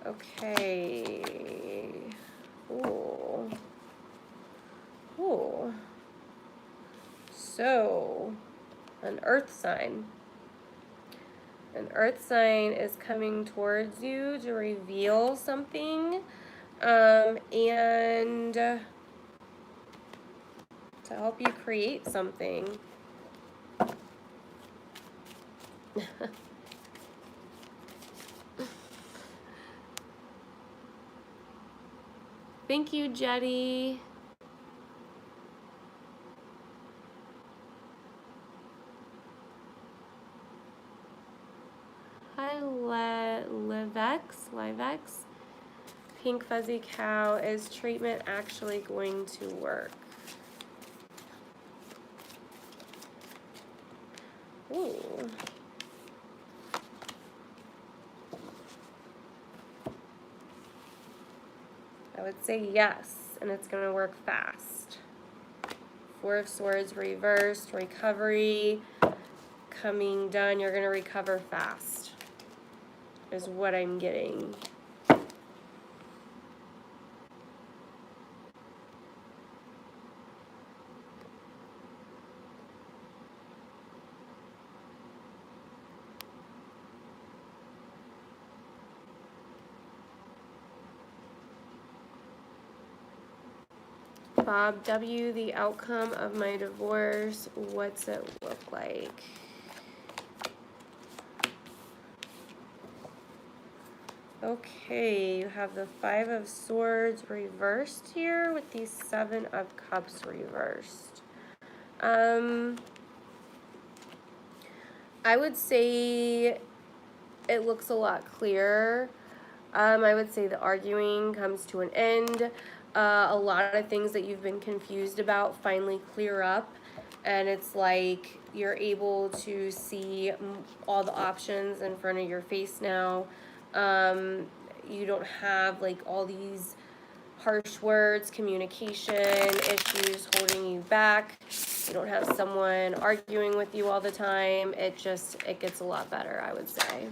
Okay. Ooh. Ooh. So, an earth sign. An earth sign is coming towards you to reveal something, and to help you create something. Thank you, Jetty. Hi, Livex. Pink Fuzzy Cow. Is treatment actually going to work? Ooh. I would say yes, and it's going to work fast. Four of Swords reversed, recovery, coming done. You're going to recover fast, is what I'm getting. Bob W., the outcome of my divorce, what's it look like? Okay, you have the Five of Swords reversed here with the Seven of Cups reversed. I would say it looks a lot clearer. I would say the arguing comes to an end. A lot of things that you've been confused about finally clear up, and it's like you're able to see all the options in front of your face now. You don't have like all these harsh words, communication issues holding you back. You don't have someone arguing with you all the time. It gets a lot better, I would say.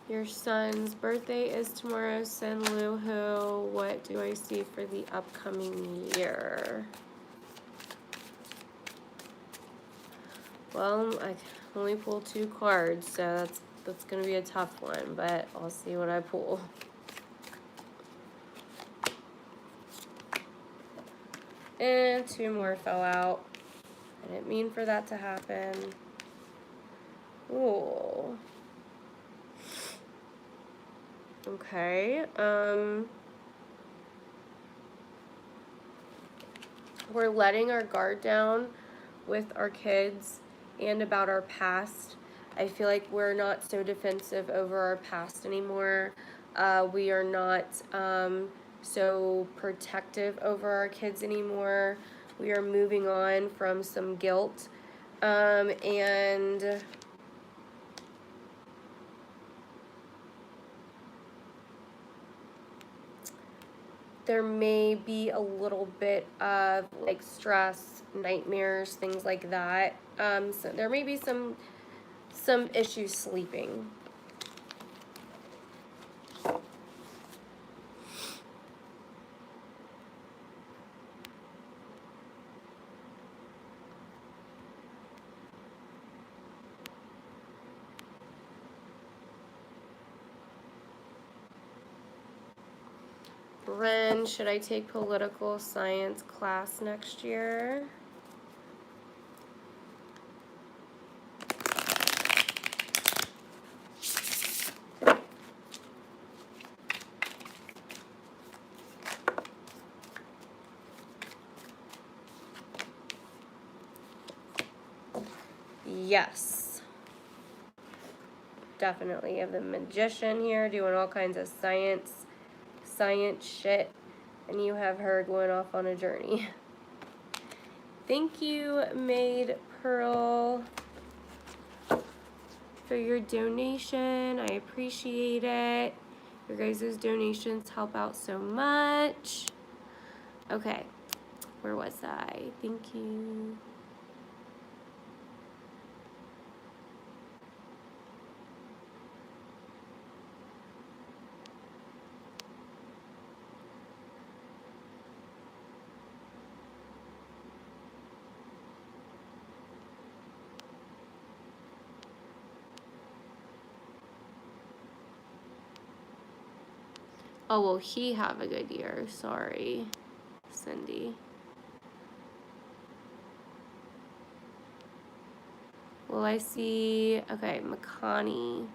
Your son's birthday is tomorrow, Senluhu. What do I see for the upcoming year? Well, I can only pull 2 cards, so that's going to be a tough one, but I'll see what I pull. And 2 more fell out. I didn't mean for that to happen. Ooh. Okay, we're letting our guard down with our kids and about our past. I feel like we're not so defensive over our past anymore. We are not so protective over our kids anymore. We are moving on from some guilt, and there may be a little bit of like stress, nightmares, things like that. So there may be some issues sleeping. Ren, should I take political science class next year? Yes. Definitely. You have the Magician here doing all kinds of science shit, and you have her going off on a journey. Thank you, Maid Pearl, for your donation. I appreciate it. Your guys' donations help out so much. Okay, where was I? Thank you. Oh, will he have a good year? Sorry, Cindy. Will I see, okay, Makani.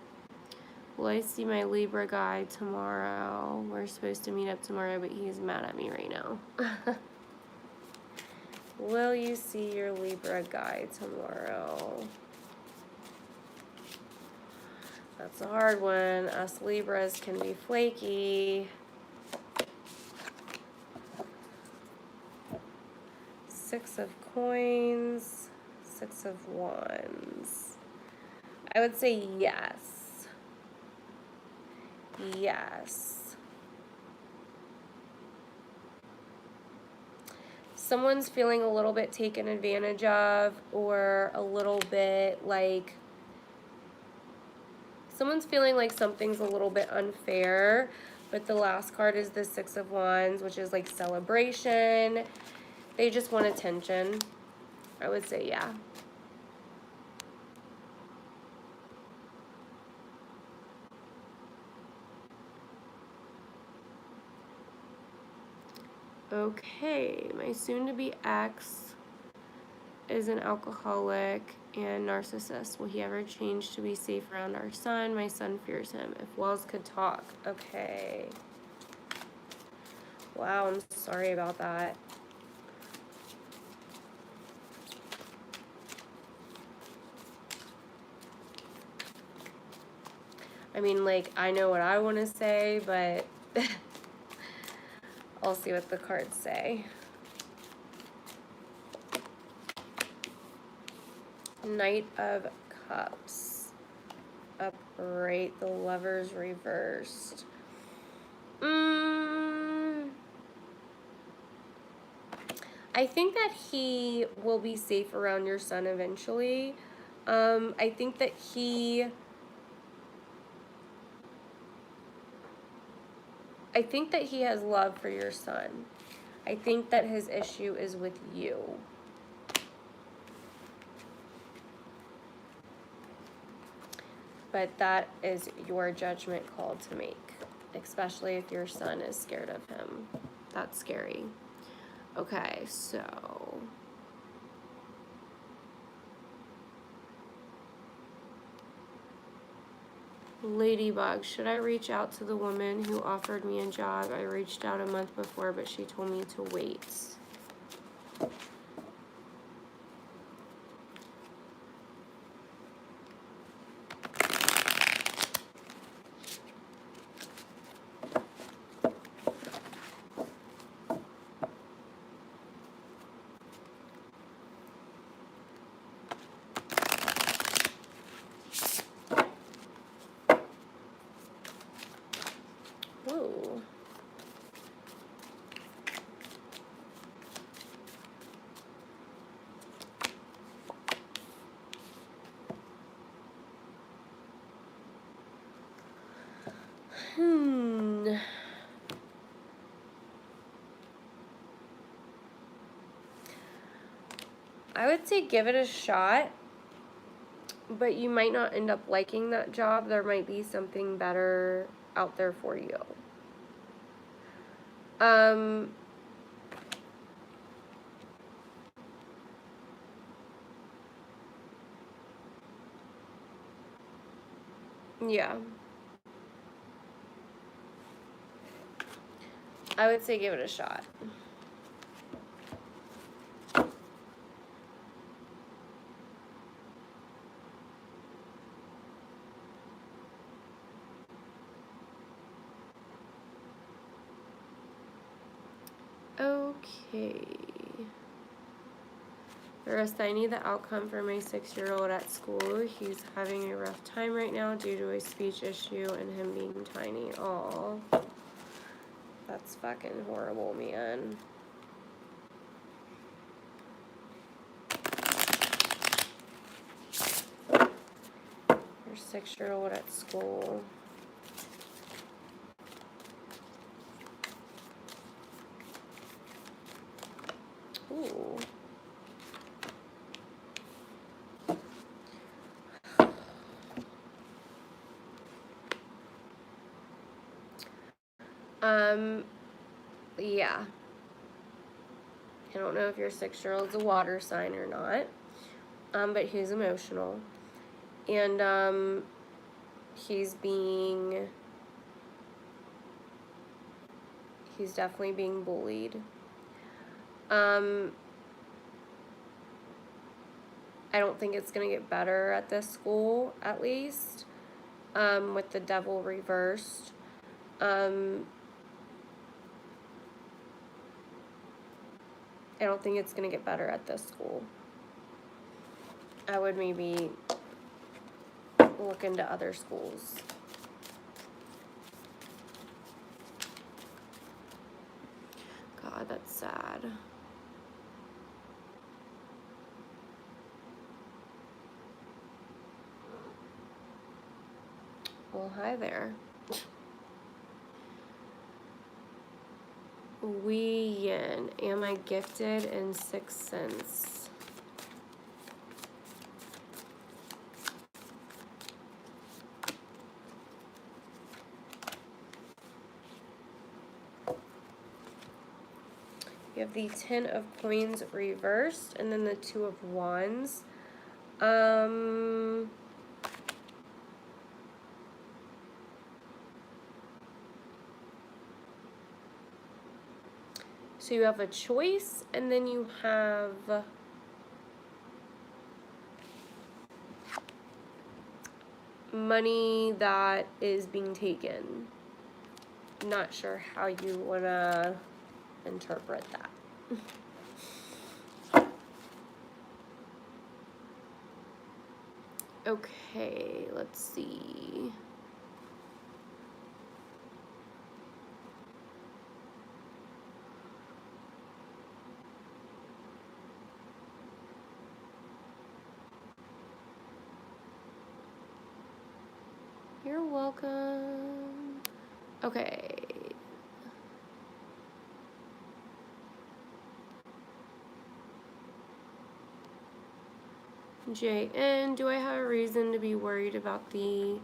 Will I see my Libra guy tomorrow? We're supposed to meet up tomorrow, but he's mad at me right now. Will you see your Libra guy tomorrow? That's a hard one. Us Libras can be flaky. 6 of coins, 6 of wands. I would say yes. Yes. Someone's feeling a little bit taken advantage of, or a little bit like someone's feeling like something's a little bit unfair. But the last card is the 6 of wands, which is like celebration. They just want attention. I would say yeah. Okay, my soon-to-be ex is an alcoholic and narcissist. Will he ever change to be safe around our son? My son fears him. If walls could talk. Okay. Wow, I'm sorry about that. I mean, like, I know what I want to say, but I'll see what the cards say. Knight of Cups. Upright. The Lovers reversed. I think that he will be safe around your son eventually. I think that he has love for your son. I think that his issue is with you. But that is your judgment call to make, especially if your son is scared of him. That's scary. Okay, so Ladybug, should I reach out to the woman who offered me a job? I reached out a month before, but she told me to wait. Ooh. I would say give it a shot, but you might not end up liking that job. There might be something better out there for you. Yeah. I would say give it a shot. Okay. First, I need the outcome for my 6-year-old at school. He's having a rough time right now due to a speech issue and him being tiny. Aw. That's fucking horrible, man. Your 6-year-old at school. Ooh. Yeah. I don't know if your 6-year-old's a water sign or not, but he's emotional. And, he's definitely being bullied. I don't think it's going to get better at this school, at least, with the devil reversed. I don't think it's going to get better at this school. I would maybe look into other schools. God, that's sad. Well, hi there. Yin. Am I gifted in sixth sense? You have the 10 of coins reversed, and then the 2 of wands. So you have a choice, and then you have money that is being taken. Not sure how you want to interpret that. Okay, let's see. You're welcome. Okay. JN, do I have a reason to be worried about the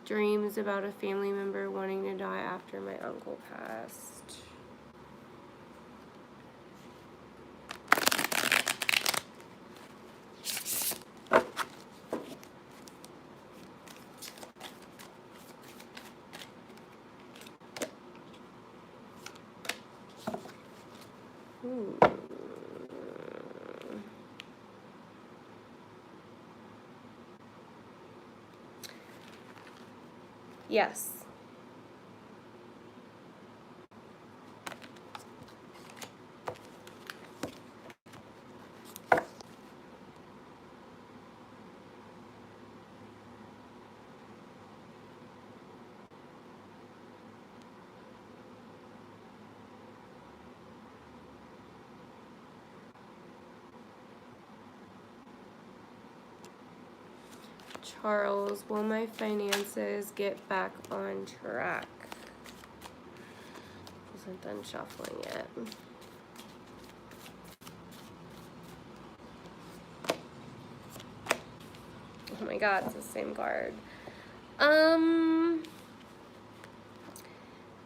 dreams about a family member wanting to die after my uncle passed? Yes. Charles, will my finances get back on track? Wasn't done shuffling yet. Oh my god, it's the same card.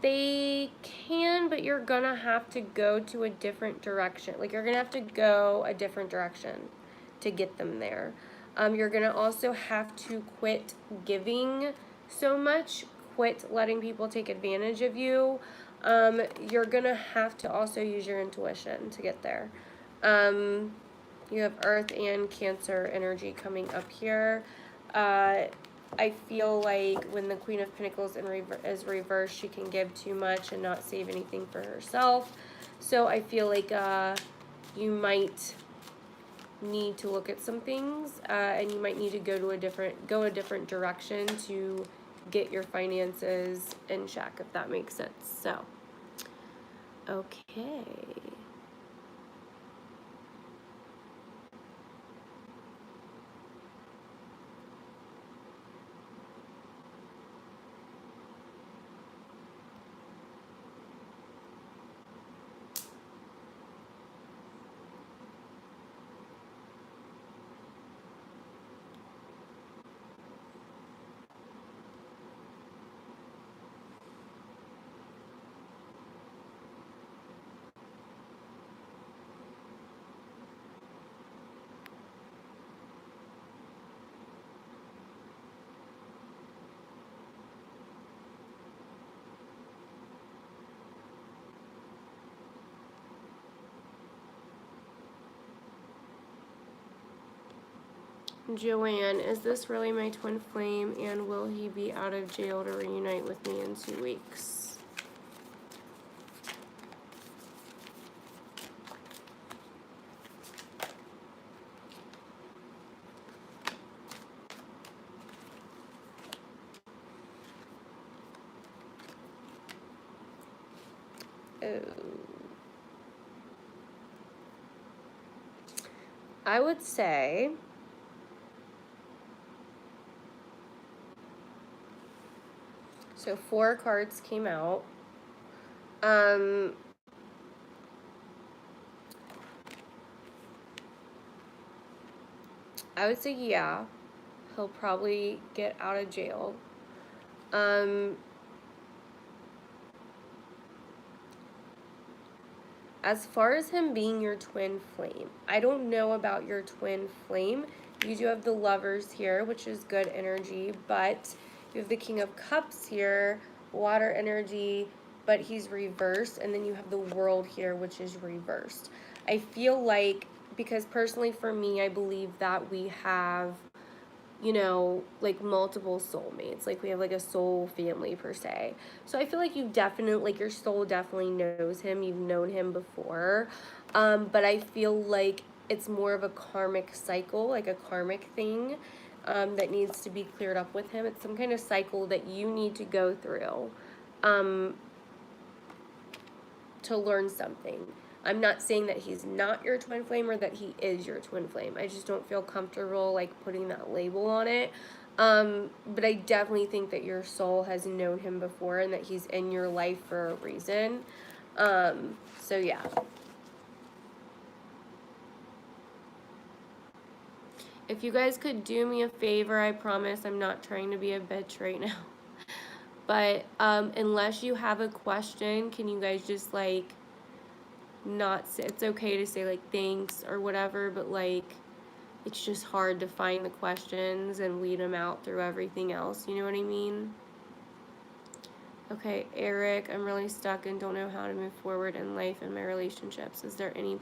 They can, but you're gonna have to go to a different direction. Like, you're gonna have to go a different direction to get them there. You're gonna also have to quit giving so much, quit letting people take advantage of you. You're gonna have to also use your intuition to get there. You have Earth and Cancer energy coming up here. I feel like when the Queen of Pentacles is reversed, she can give too much and not save anything for herself. So I feel like you might need to look at some things, and you might need to go a different direction to get your finances in check, if that makes sense. So, okay. Joanne, is this really my twin flame, and will he be out of jail to reunite with me in 2 weeks? Oh. I would say so 4 cards came out. I would say yeah, he'll probably get out of jail. As far as him being your twin flame, I don't know about your twin flame. You do have the Lovers here, which is good energy, but you have the King of Cups here, water energy, but he's reversed, and then you have the World here, which is reversed. I feel like, because personally for me, I believe that we have, you know, like multiple soulmates. Like we have like a soul family per se. So I feel like you definitely, like your soul definitely knows him. You've known him before. But I feel like it's more of a karmic cycle, like a karmic thing that needs to be cleared up with him. It's some kind of cycle that you need to go through to learn something. I'm not saying that he's not your twin flame or that he is your twin flame. I just don't feel comfortable like putting that label on it. But I definitely think that your soul has known him before and that he's in your life for a reason. So yeah. If you guys could do me a favor, I promise I'm not trying to be a bitch right now. But unless you have a question, can you guys just like not say, it's okay to say like thanks or whatever, but like it's just hard to find the questions and weed them out through everything else, you know what I mean? Okay, Eric, I'm really stuck and don't know how to move forward in life and my relationships. Is there anything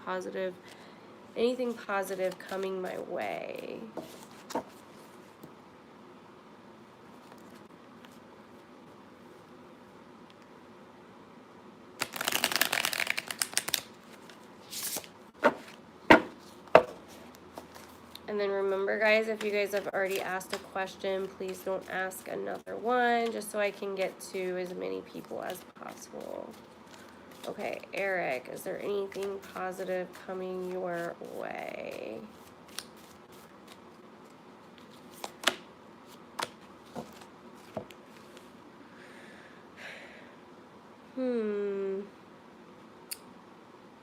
positive coming my way? And then remember, guys, if you guys have already asked a question, please don't ask another one, just so I can get to as many people as possible. Okay, Eric, is there anything positive coming your way?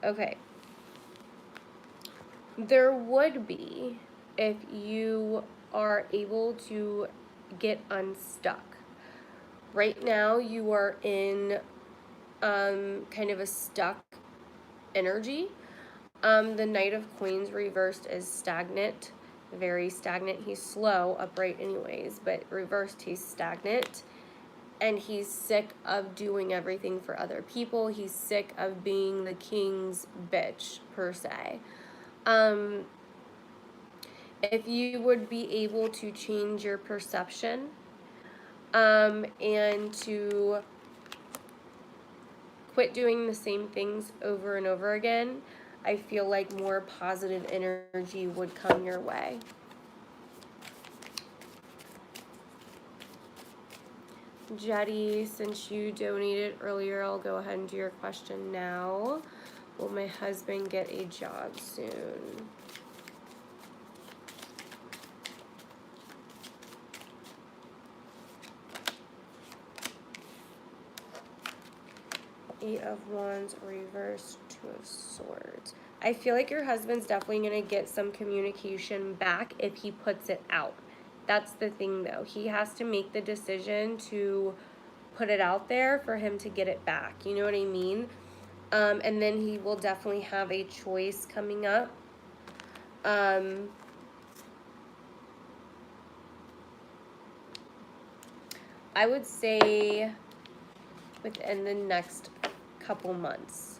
Okay. There would be if you are able to get unstuck. Right now you are in kind of a stuck energy. The Knight of Coins reversed is stagnant, very stagnant. He's slow, upright anyways, but reversed he's stagnant. And he's sick of doing everything for other people. He's sick of being the king's bitch, per se. If you would be able to change your perception and to quit doing the same things over and over again, I feel like more positive energy would come your way. Jetty, since you donated earlier, I'll go ahead and do your question now. Will my husband get a job soon? Eight of Wands reversed, Two of Swords. I feel like your husband's definitely going to get some communication back if he puts it out. That's the thing, though. He has to make the decision to put it out there for him to get it back. You know what I mean? And then he will definitely have a choice coming up. I would say within the next couple months.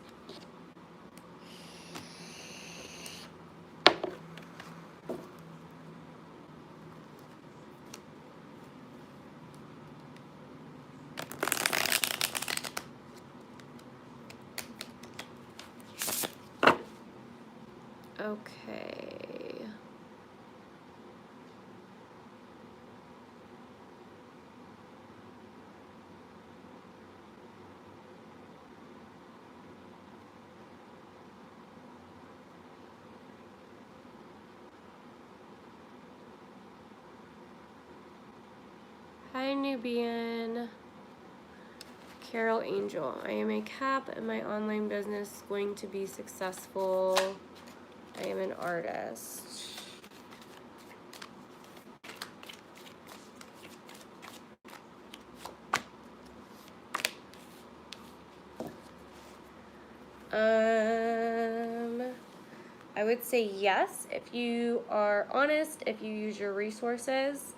Okay. Hi, Nubian. Carol Angel. I am a Cap and my online business is going to be successful. I am an artist. I would say yes if you are honest, if you use your resources,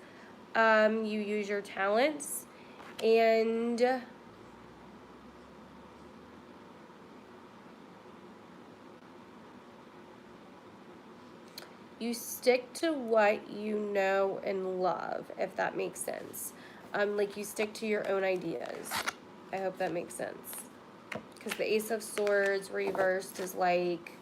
you use your talents, and you stick to what you know and love, if that makes sense. Like you stick to your own ideas. I hope that makes sense. Because the Ace of Swords reversed is like,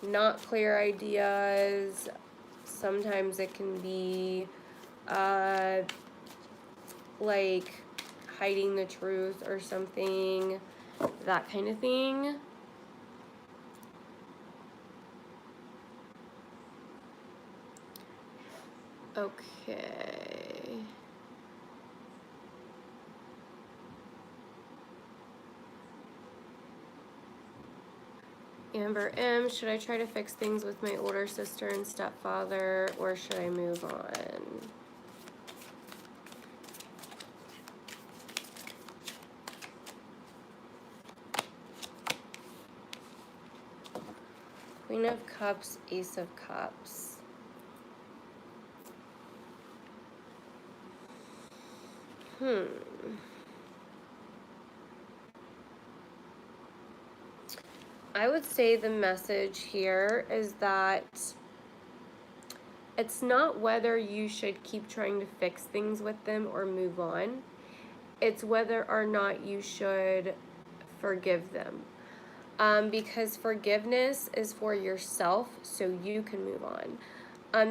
not clear ideas. Sometimes it can be like hiding the truth or something, that kind of thing. Okay. Amber M, should I try to fix things with my older sister and stepfather, or should I move on? Queen of Cups, Ace of Cups. I would say the message here is that it's not whether you should keep trying to fix things with them or move on. It's whether or not you should forgive them. Because forgiveness is for yourself, so you can move on.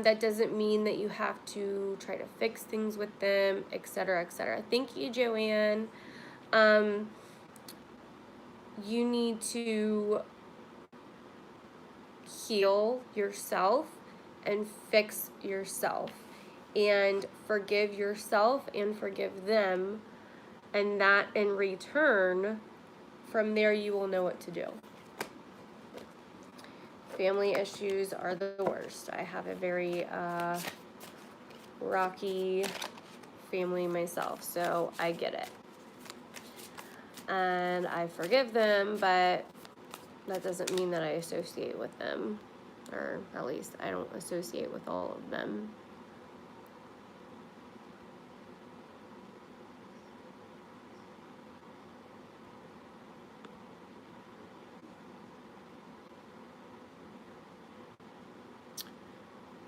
That doesn't mean that you have to try to fix things with them, etc., etc. Thank you, Joanne. You need to heal yourself and fix yourself and forgive yourself and forgive them, and that in return, from there you will know what to do. Family issues are the worst. I have a very rocky family myself, so I get it. And I forgive them, but that doesn't mean that I associate with them, or at least I don't associate with all of them.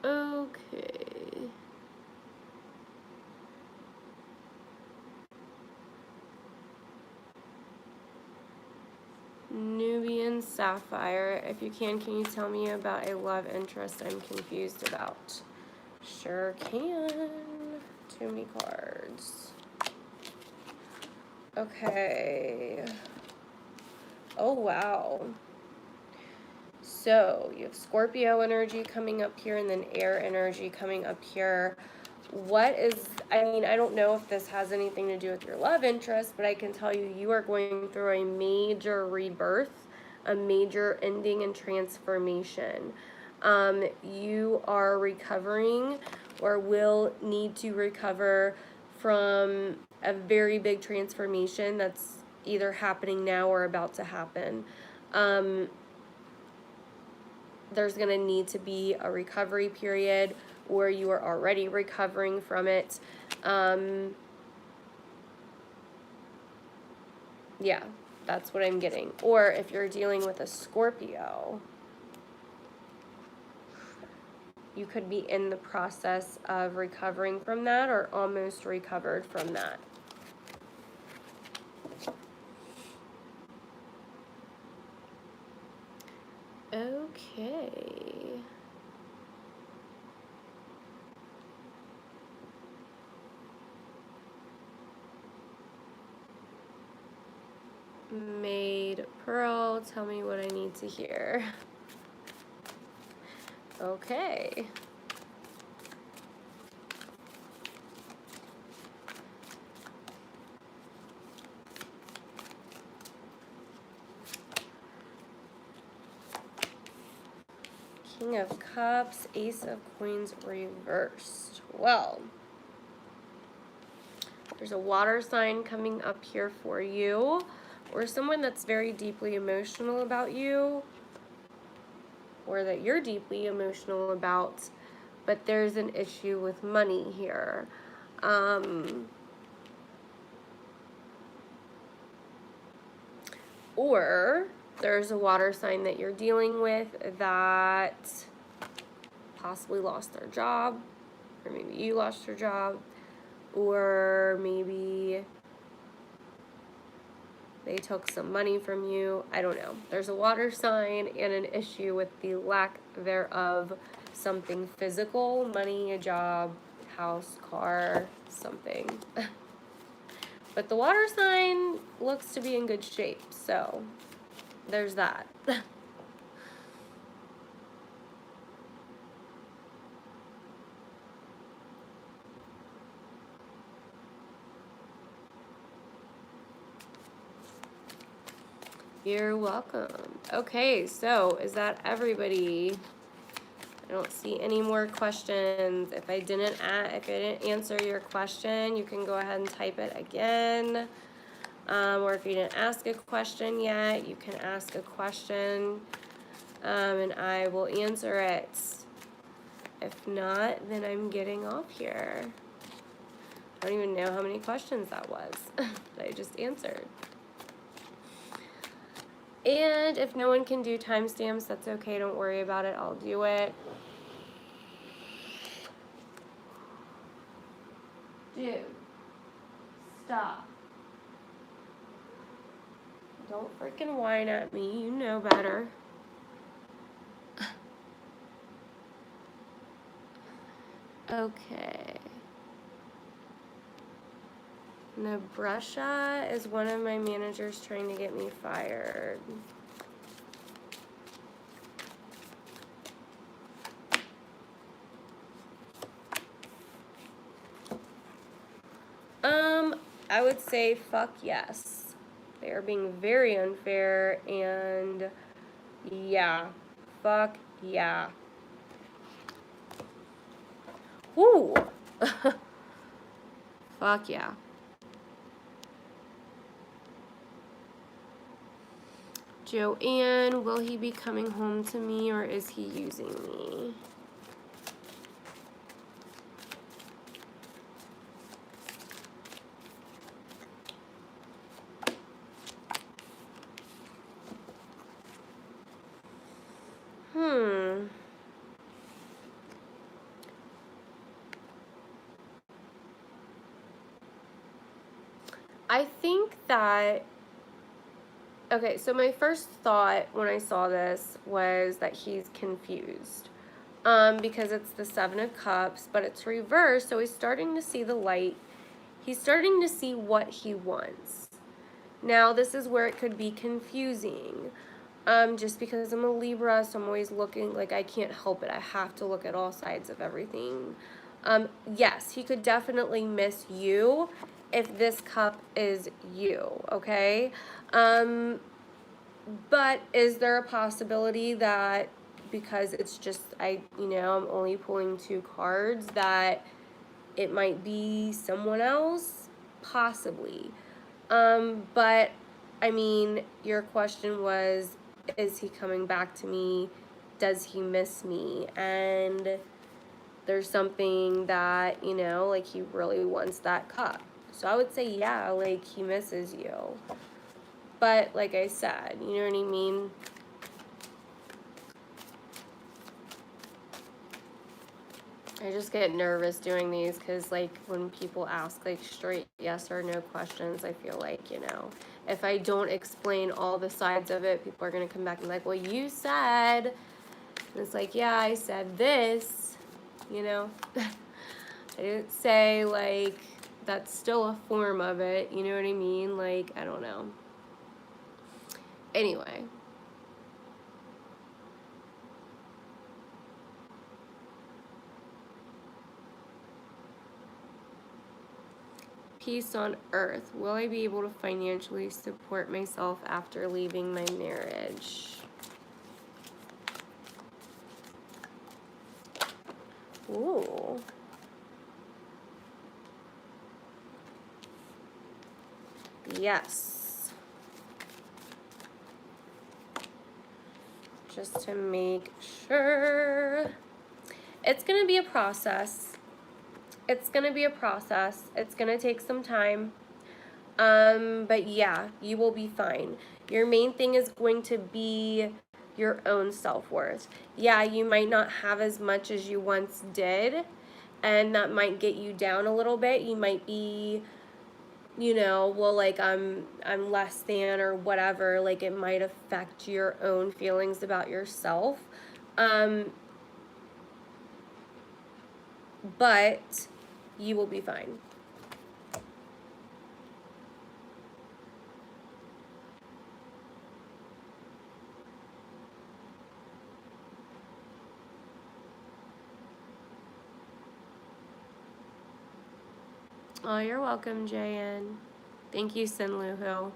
Okay. Nubian Sapphire, if you can you tell me about a love interest I'm confused about? Sure can. Too many cards. Okay. Oh, wow. So you have Scorpio energy coming up here and then air energy coming up here. What is, I mean, I don't know if this has anything to do with your love interest, but I can tell you, you are going through a major rebirth, a major ending and transformation. You are recovering or will need to recover from a very big transformation that's either happening now or about to happen. There's going to need to be a recovery period, or you are already recovering from it. Yeah, that's what I'm getting. Or if you're dealing with a Scorpio, you could be in the process of recovering from that or almost recovered from that. Made Pearl, tell me what I need to hear. Okay. King of Cups, Ace of Coins reversed. Well, there's a water sign coming up here for you, or someone that's very deeply emotional about you, or that you're deeply emotional about, but there's an issue with money here. Or there's a water sign that you're dealing with that possibly lost their job, or maybe you lost your job, or maybe they took some money from you. I don't know. There's a water sign and an issue with the lack thereof something physical, money, a job, house, car, something. But the water sign looks to be in good shape, so there's that. You're welcome. Okay, so is that everybody? I don't see any more questions. If I didn't answer your question, you can go ahead and type it again. Or if you didn't ask a question yet, you can ask a question, and I will answer it. If not, then I'm getting off here. I don't even know how many questions that was that I just answered. And if no one can do timestamps, that's okay. Don't worry about it. I'll do it. Dude, stop. Don't freaking whine at me. You know better. Okay. Nebraska is one of my managers trying to get me fired. I would say fuck yes. They are being very unfair, and yeah, fuck yeah. Woo! Fuck yeah. Joanne, will he be coming home to me or is he using me? I think that, okay, so my first thought when I saw this was that he's confused. Because it's the Seven of Cups, but it's reversed, so he's starting to see the light. He's starting to see what he wants. Now, this is where it could be confusing. Just because I'm a Libra, so I'm always looking, like, I can't help it. I have to look at all sides of everything. Yes, he could definitely miss you if this cup is you, okay? But is there a possibility that because it's just, I'm only pulling 2 cards, that it might be someone else? Possibly. But, I mean, your question was, is he coming back to me? Does he miss me? And there's something that, like he really wants that cup. So I would say, yeah, like he misses you. But like I said, you know what I mean? I just get nervous doing these because, like, when people ask, like, straight yes or no questions, I feel like, if I don't explain all the sides of it, people are going to come back and be like, well, you said, and it's like, yeah, I said this, I didn't say, like, that's still a form of it, you know what I mean? Like, I don't know. Anyway. Peace on earth. Will I be able to financially support myself after leaving my marriage? Ooh. Yes. Just to make sure. It's going to be a process. It's going to be a process. It's going to take some time. But yeah, you will be fine. Your main thing is going to be your own self-worth. Yeah, you might not have as much as you once did, and that might get you down a little bit. You might be, you know, well, like, I'm less than or whatever. Like, it might affect your own feelings about yourself. But you will be fine. Oh, you're welcome, JN. Thank you, Sinluhu.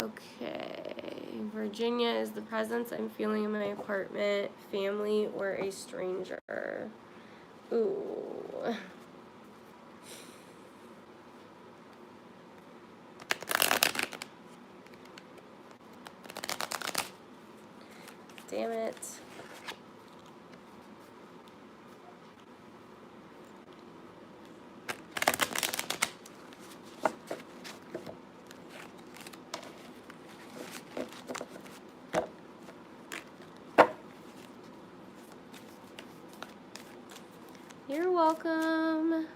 Okay, Virginia is the presence I'm feeling in my apartment, family, or a stranger. Ooh. Damn it. You're welcome.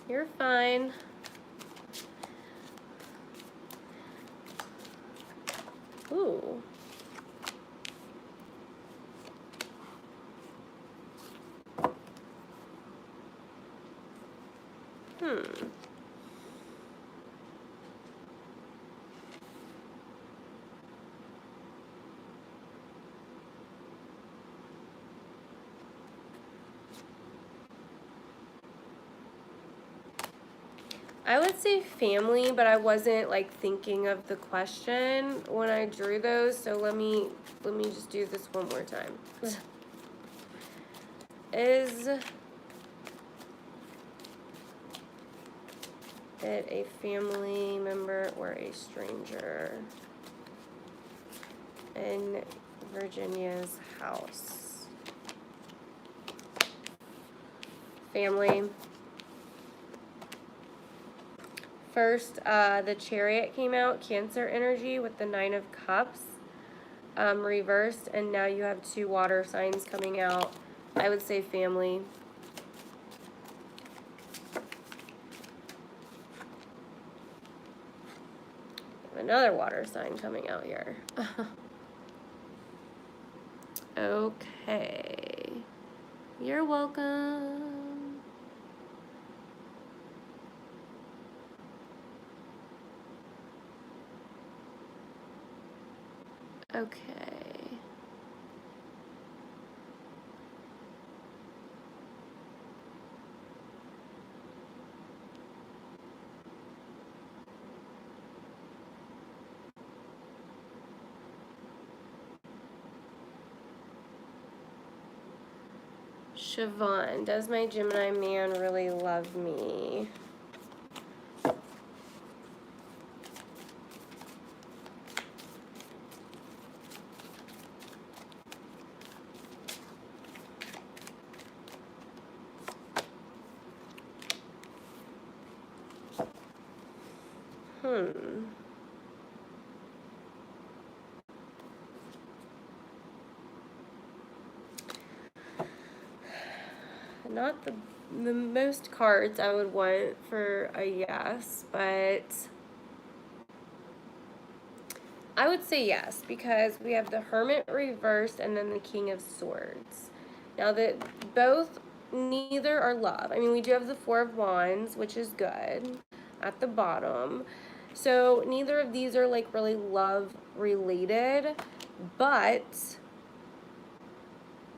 You're fine. Ooh. I would say family, but I wasn't like thinking of the question when I drew those, so let me just do this one more time. Is it a family member or a stranger in Virginia's house? Family. First, the Chariot came out, Cancer energy with the 9 of Cups reversed, and now you have 2 water signs coming out. I would say family. Another water sign coming out here. Okay. You're welcome. Okay. Siobhan, does my Gemini man really love me? not the most cards I would want for a yes, but I would say yes, because we have the Hermit reversed and then the King of Swords. Now that neither are love. I mean, we do have the Four of Wands, which is good, at the bottom. So neither of these are like really love related, but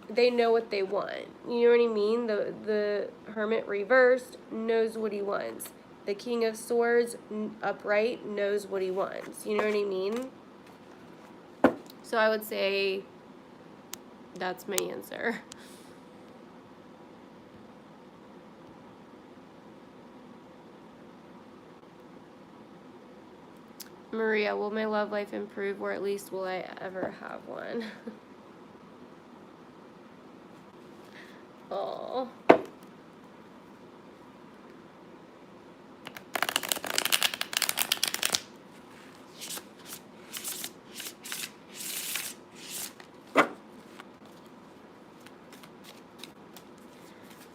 they know what they want. You know what I mean? The Hermit reversed knows what he wants. The King of Swords upright knows what he wants. You know what I mean? So I would say that's my answer. Maria, will my love life improve, or at least will I ever have one? Oh.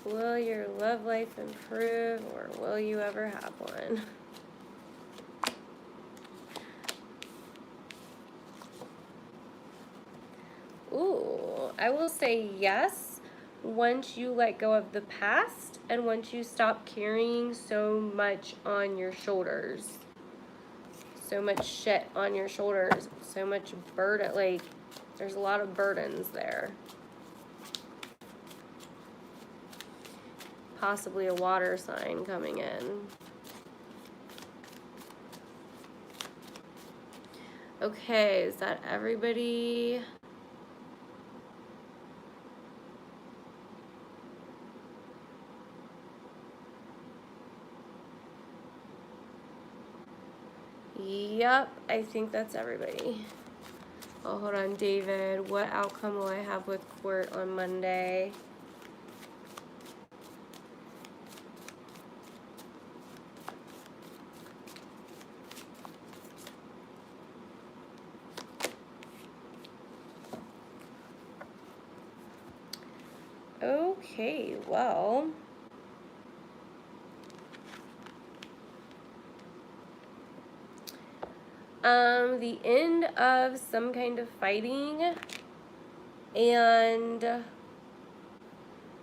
Will your love life improve, or will you ever have one? Ooh, I will say yes once you let go of the past and once you stop carrying so much on your shoulders. So much shit on your shoulders, so much burden, like there's a lot of burdens there. Possibly a water sign coming in. Okay, is that everybody? Yep, I think that's everybody. Oh, hold on, David. What outcome will I have with court on Monday? Okay, well, the end of some kind of fighting and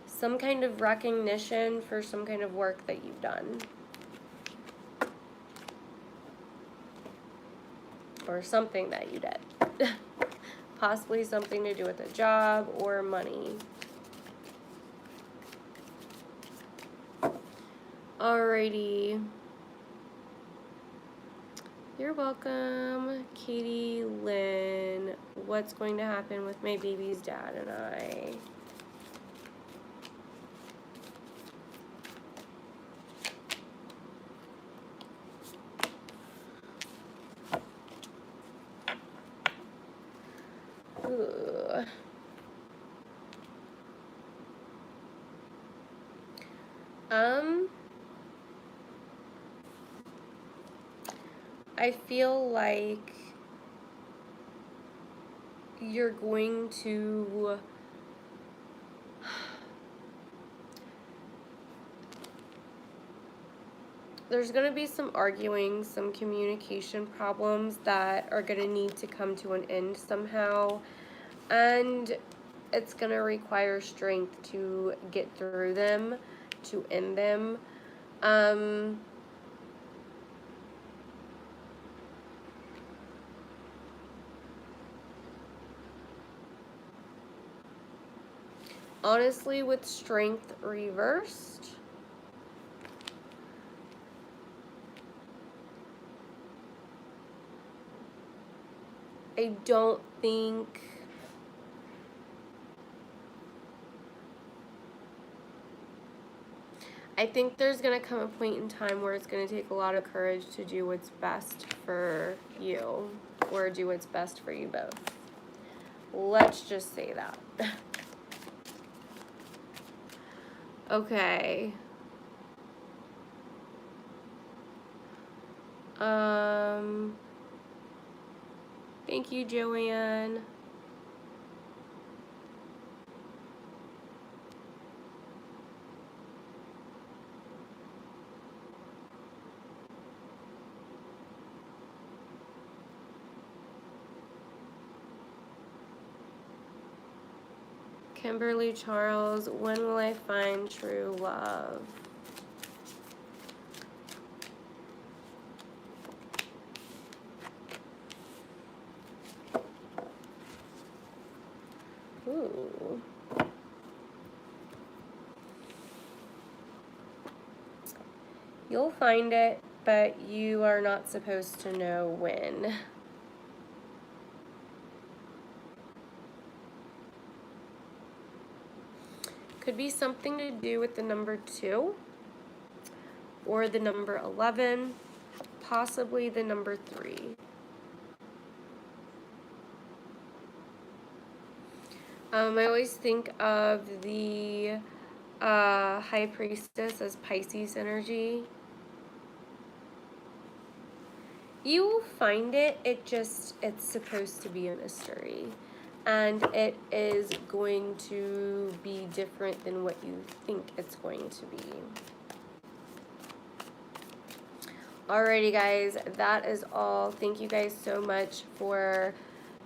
some kind of recognition for some kind of work that you've done. Or something that you did. Possibly something to do with a job or money. Alrighty. You're welcome, Katie Lynn. What's going to happen with my baby's dad and I? Ooh. I feel like you're going to there's going to be some arguing, some communication problems that are going to need to come to an end somehow, and it's going to require strength to get through them, to end them. Honestly, with strength reversed, I don't think there's going to come a point in time where it's going to take a lot of courage to do what's best for you, or do what's best for you both. Let's just say that. Okay. Thank you, Joanne. Kimberly Charles, when will I find true love? Ooh. You'll find it, but you are not supposed to know when. Could be something to do with the number 2 or the number 11, possibly the number 3. I always think of the High Priestess as Pisces energy. You will find it, it's supposed to be a mystery. And it is going to be different than what you think it's going to be. Alrighty guys, that is all. Thank you guys so much for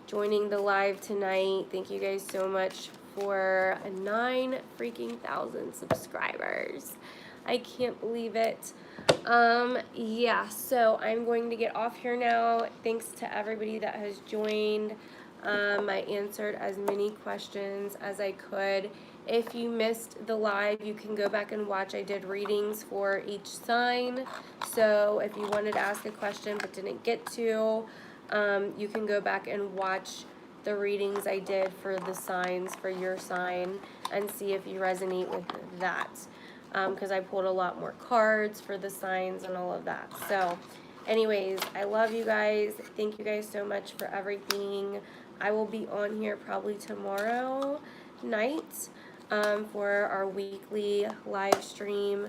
joining the live tonight. Thank you guys so much for 9,000 subscribers. I can't believe it. Yeah, so I'm going to get off here now. Thanks to everybody that has joined. I answered as many questions as I could. If you missed the live, you can go back and watch. I did readings for each sign. So if you wanted to ask a question but didn't get to, you can go back and watch the readings I did for the signs for your sign and see if you resonate with that. Because I pulled a lot more cards for the signs and all of that. So anyways, I love you guys. Thank you guys so much for everything. I will be on here probably tomorrow night for our weekly live stream.